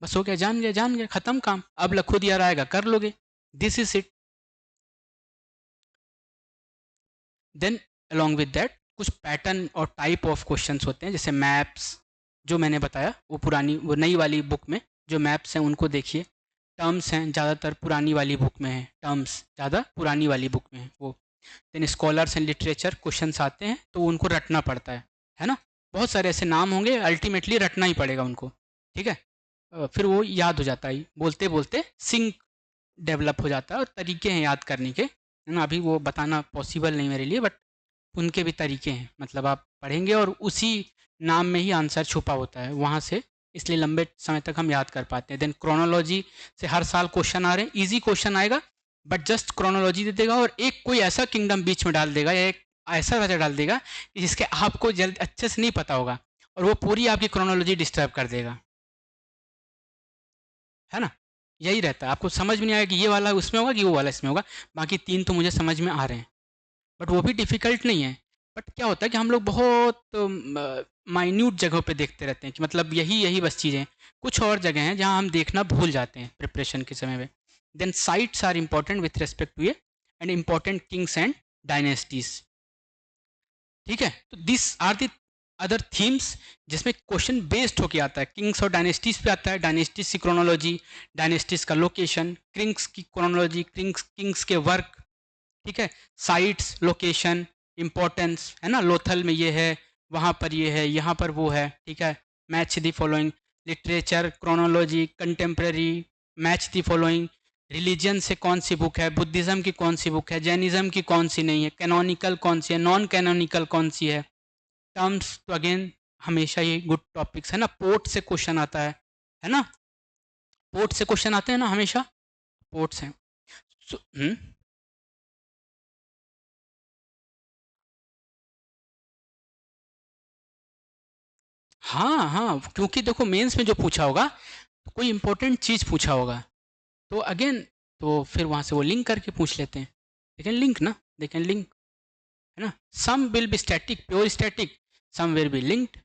बस हो गया, जान गया, खत्म काम। अब लखुदिया आएगा कर लोगे, this is it. Then along with that कुछ पैटर्न और टाइप ऑफ क्वेश्चंस होते हैं, जैसे मैप्स, जो मैंने बताया वो पुरानी वो नई वाली बुक में जो मैप्स हैं उनको देखिए। टर्म्स हैं, ज़्यादातर पुरानी वाली बुक में है, टर्म्स ज़्यादा पुरानी वाली बुक में है वो। Then scholars and literature questions आते हैं तो उनको रटना पड़ता है ना? बहुत सारे ऐसे नाम होंगे, अल्टीमेटली रटना ही पड़ेगा उनको, ठीक है? फिर वो याद हो जाता है, बोलते बोलते सिंक डेवलप हो जाता है, और तरीके हैं याद करने के, है ना? अभी वो बताना पॉसिबल नहीं मेरे लिए, बट उनके भी तरीके हैं, मतलब आप पढ़ेंगे और उसी नाम में ही आंसर छुपा होता है वहाँ से, इसलिए लंबे समय तक हम याद कर पाते हैं। देन क्रोनोलॉजी से हर साल क्वेश्चन आ रहे हैं, इजी क्वेश्चन आएगा, बट जस्ट क्रोनोलॉजी दे देगा, और एक कोई ऐसा किंगडम बीच में डाल देगा, या एक ऐसा राजा डाल देगा कि जिसके आपको जल्द अच्छे से नहीं पता होगा, और वो पूरी आपकी क्रोनोलॉजी डिस्टर्ब कर देगा, है ना? यही रहता है, आपको समझ में नहीं आएगा कि ये वाला उसमें होगा कि वो वाला इसमें होगा। बाकी तीन तो मुझे समझ में आ रहे हैं, बट वो भी डिफ़िकल्ट नहीं है। बट क्या होता है कि हम लोग बहुत माइन्यूट जगहों पे देखते रहते हैं कि मतलब यही यही बस चीज़ें, कुछ और जगह हैं जहाँ हम देखना भूल जाते हैं प्रिपरेशन के समय में। Then sites are important with respect to ये, and important kings and dynasties, ठीक है? तो this are the other themes जिसमें क्वेश्चन बेस्ड होके आता है, किंग्स और डायनेस्टीज पे आता है, डायनेस्टीज की क्रोनोलॉजी, डायनेस्टीज का लोकेशन, किंग्स की क्रोनोलॉजी, किंग्स किंग्स के वर्क, ठीक है? साइट्स, लोकेशन, इम्पोर्टेंस, है ना? लोथल में ये है, वहाँ पर ये है, यहाँ पर वो है, ठीक है? Match the following, literature, chronology, contemporary, match the following, religion से कौन सी बुक है, बुद्धिज़्म की कौन सी बुक है, जैनिज़्म की कौन सी नहीं है, कैनोनिकल कौन सी है, नॉन कैनोनिकल कौन सी है। टर्म्स तो अगेन हमेशा ये गुड टॉपिक्स है ना, पोर्ट से क्वेश्चन आता है ना? पोर्ट से क्वेश्चन आते हैं ना हमेशा, पोर्ट्स हैं। हाँ हाँ, क्योंकि देखो मेंस में जो पूछा होगा तो कोई इंपॉर्टेंट चीज़ पूछा होगा, तो अगेन तो फिर वहाँ से वो लिंक करके पूछ लेते हैं। दे कैन लिंक ना, दे कैन लिंक, है ना। Some will be static, pure static, some will be linked.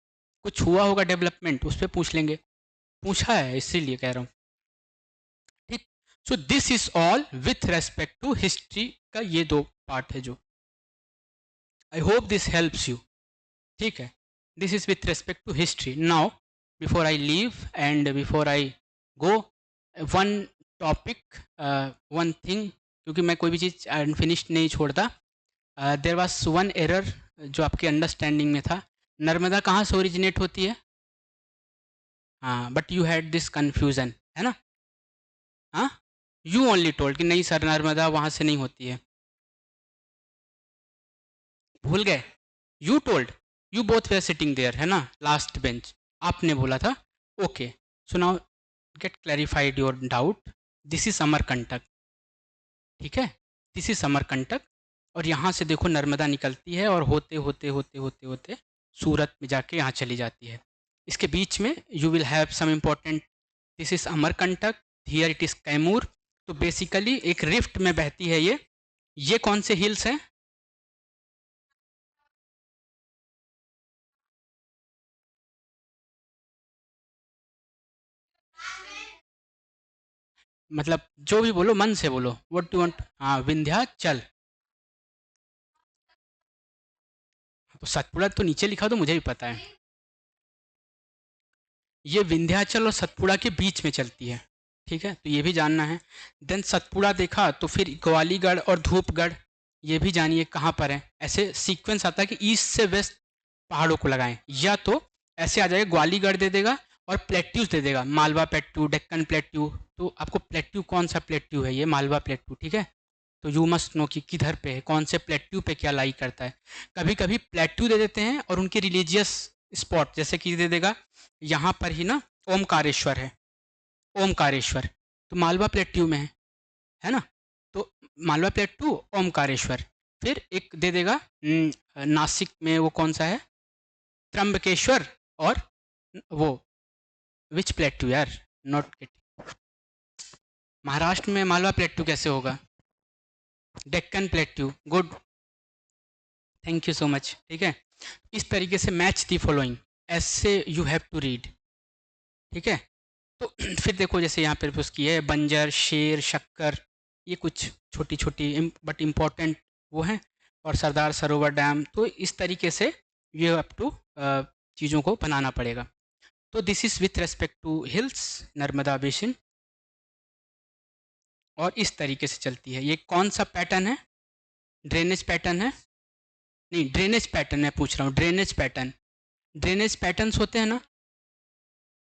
कुछ हुआ होगा डेवलपमेंट, उस पर पूछ लेंगे। पूछा है इसीलिए कह रहा हूँ। ठीक। So this is all with respect to history का, ये दो पार्ट है जो। I hope this helps you. ठीक है, this is with respect to history. Now before I leave and before I go, one topic, one thing, क्योंकि मैं कोई भी चीज़ अनफिनिश्ड नहीं छोड़ता। देर वॉज वन एरर जो आपके अंडरस्टैंडिंग में था। नर्मदा कहाँ से ओरिजिनेट होती है? हाँ, but you had this confusion, है ना। हाँ, यू ओनली टोल्ड कि नहीं सर नर्मदा वहाँ से नहीं होती है। भूल गए? You told, you both were sitting there, है ना, लास्ट बेंच। आपने बोला था। Okay, so now get clarified your doubt. This is Amarkantak, ठीक है, दिस इज अमरकंटक। और यहाँ से देखो नर्मदा निकलती है और होते होते होते होते होते सूरत में जाके यहाँ चली जाती है। इसके बीच में you will have some important, this is Amarkantak, here it is Kaimur. तो बेसिकली एक रिफ्ट में बहती है ये कौन से हिल्स हैं? मतलब जो भी बोलो मन से बोलो, व्हाट यू वांट। हाँ, विंध्याचल। तो सतपुड़ा तो नीचे लिखा, तो मुझे भी पता है। ये विंध्याचल और सतपुड़ा के बीच में चलती है, ठीक है, तो ये भी जानना है। देन सतपुड़ा देखा तो फिर ग्वालीगढ़ और धूपगढ़, ये भी जानिए कहाँ पर है। ऐसे सीक्वेंस आता है कि ईस्ट से वेस्ट पहाड़ों को लगाएं, या तो ऐसे आ जाएगा ग्वालीगढ़ दे देगा और प्लेट्यूज दे देगा, मालवा प्लेट्यू, डेक्कन प्लेट्यू। तो आपको प्लेट्यू कौन सा प्लेट्यू है? ये मालवा प्लेट्यू, ठीक है। तो यू मस्ट नो कि किधर पे है, कौन से प्लेट्यू पे क्या लाई करता है। कभी कभी प्लेट्यू दे देते हैं और उनके रिलीजियस स्पॉट, जैसे कि दे देगा यहाँ पर ही ना ओमकारेश्वर है, ओमकारेश्वर, तो मालवा प्लेट्यू में है ना। तो मालवा प्लेट्यू, ओमकारेश्वर। फिर एक दे देगा नासिक में, वो कौन सा है, त्र्यंबकेश्वर। और वो विच प्लेट्यू यार, नॉट गेट, महाराष्ट्र में मालवा प्लेट्यू कैसे होगा? Deccan plateau, good, thank you so much, ठीक है। इस तरीके से मैच दी फॉलोइंग, ऐसे यू हैव टू रीड, ठीक है। तो फिर देखो जैसे यहाँ पर उसकी है बंजर, शेर, शक्कर, ये कुछ छोटी छोटी बट इम्पॉर्टेंट वो हैं। और सरदार सरोवर डैम। तो इस तरीके से यू हैव टू चीज़ों को बनाना पड़ेगा। तो this is with respect to hills, Narmada basin. और इस तरीके से चलती है। ये कौन सा पैटर्न है? ड्रेनेज पैटर्न है? नहीं, ड्रेनेज पैटर्न मैं पूछ रहा हूँ, ड्रेनेज पैटर्न। ड्रेनेज पैटर्न्स होते हैं ना,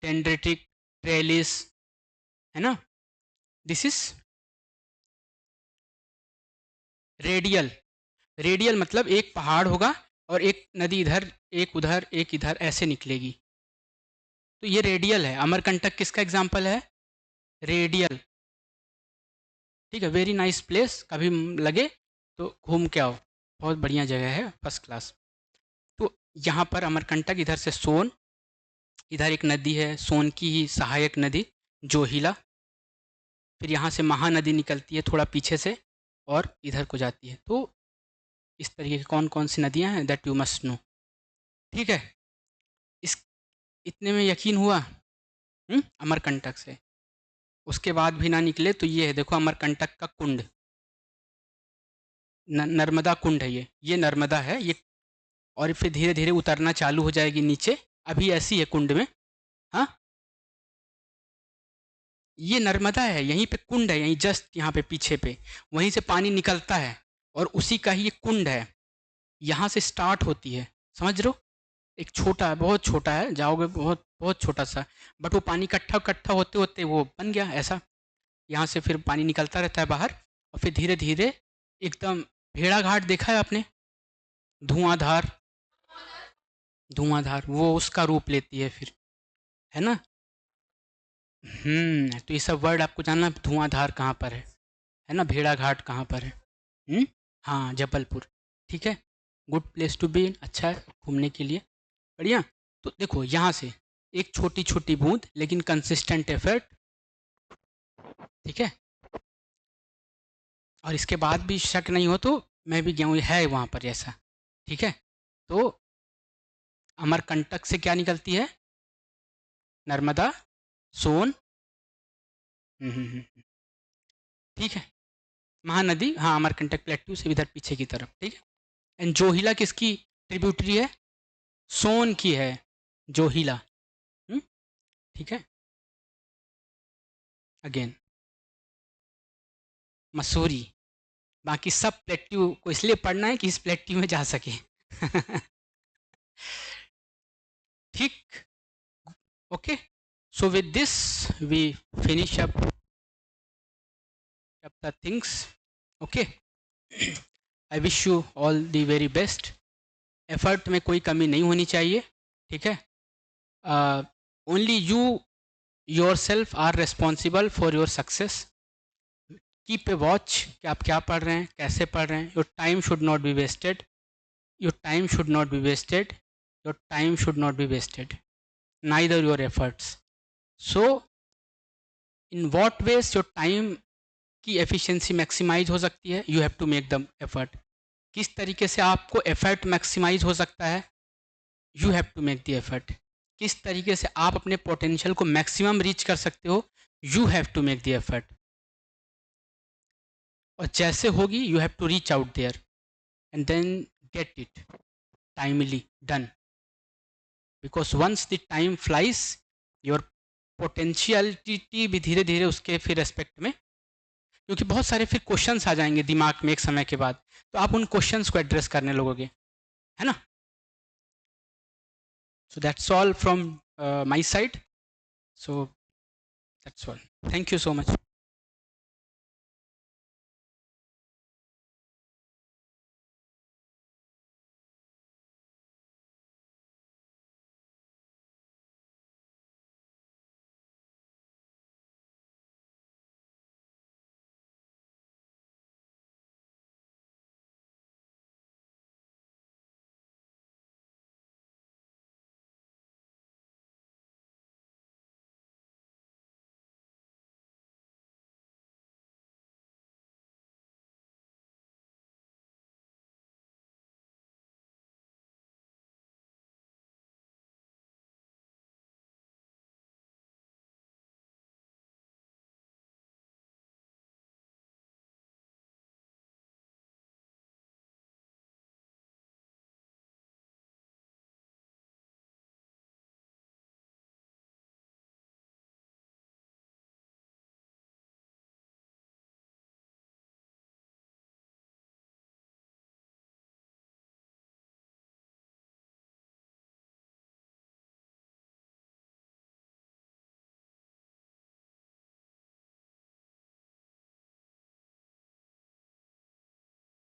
डेंड्रेटिक, ट्रेलिस, है ना। This is radial. रेडियल मतलब एक पहाड़ होगा और एक नदी इधर, एक उधर, एक इधर, ऐसे निकलेगी। तो ये रेडियल है। अमरकंटक किसका एग्जाम्पल है? रेडियल, ठीक है। वेरी नाइस प्लेस, कभी लगे तो घूम के आओ, बहुत बढ़िया जगह है, फर्स्ट क्लास। तो यहाँ पर अमरकंटक, इधर से सोन, इधर एक नदी है सोन की ही सहायक नदी, जोहिला। फिर यहाँ से महानदी निकलती है थोड़ा पीछे से और इधर को जाती है। तो इस तरीके की कौन कौन सी नदियाँ हैं, दैट यू मस्ट नो, ठीक है। इस इतने में यकीन हुआ? अमरकंटक से उसके बाद भी ना निकले तो ये है, देखो अमरकंटक का कुंड, नर्मदा कुंड है ये नर्मदा है ये। और फिर धीरे धीरे उतरना चालू हो जाएगी नीचे, अभी ऐसी है कुंड में। हाँ, ये नर्मदा है, यहीं पे कुंड है, यहीं जस्ट यहाँ पे पीछे पे, वहीं से पानी निकलता है और उसी का ही ये कुंड है। यहाँ से स्टार्ट होती है, समझ रहे हो। एक छोटा है, बहुत छोटा है, जाओगे बहुत बहुत छोटा सा, बट वो पानी इकट्ठा इकट्ठा होते होते वो बन गया ऐसा। यहाँ से फिर पानी निकलता रहता है बाहर, और फिर धीरे धीरे एकदम, भेड़ा घाट देखा है आपने? धुआंधार, धुआंधार वो उसका रूप लेती है फिर, है ना। तो ये सब वर्ड आपको जानना, धुआंधार कहाँ पर है ना, भेड़ा घाट कहाँ पर है। हम्म हाँ, जबलपुर, ठीक है। गुड प्लेस टू बी, अच्छा है घूमने के लिए, बढ़िया। तो देखो यहाँ से एक छोटी छोटी बूंद लेकिन कंसिस्टेंट एफर्ट, ठीक है। और इसके बाद भी शक नहीं हो तो मैं भी गया हूँ, है वहाँ पर ऐसा, ठीक है। तो अमरकंटक से क्या निकलती है? नर्मदा, सोन, ठीक है। महानदी, हाँ, अमरकंटक प्लेट्यू से इधर पीछे की तरफ, ठीक है। एंड जोहिला किसकी ट्रिब्यूटरी है? सोन की है, जोहिला। ठीक है। अगेन मसूरी। बाकी सब प्लेट्यू को इसलिए पढ़ना है कि इस प्लेट्यू में जा सके। ठीक, okay. So with this we finish up the things, okay. I wish you all the very best. Effort में कोई कमी नहीं होनी चाहिए, ठीक है। Only you yourself are responsible for your success. Keep a watch कि आप क्या पढ़ रहे हैं, कैसे पढ़ रहे हैं। Your time should not be wasted, your time should not be wasted, your time should not be wasted, neither your efforts. So in what ways your time की एफिशिएंसी मैक्सिमाइज हो सकती है, you have to make the effort. किस तरीके से आपको effort maximise हो सकता है, you have to make the effort. किस तरीके से आप अपने पोटेंशियल को मैक्सिमम रीच कर सकते हो, you have to make the effort. और जैसे होगी you have to reach out there and then get it timely done, because once the time flies your potentiality भी धीरे धीरे उसके फिर रेस्पेक्ट में, क्योंकि बहुत सारे फिर क्वेश्चंस आ जाएंगे दिमाग में एक समय के बाद, तो आप उन क्वेश्चंस को एड्रेस करने लगोगे, है ना। So that's all from my side, so that's all, thank you so much.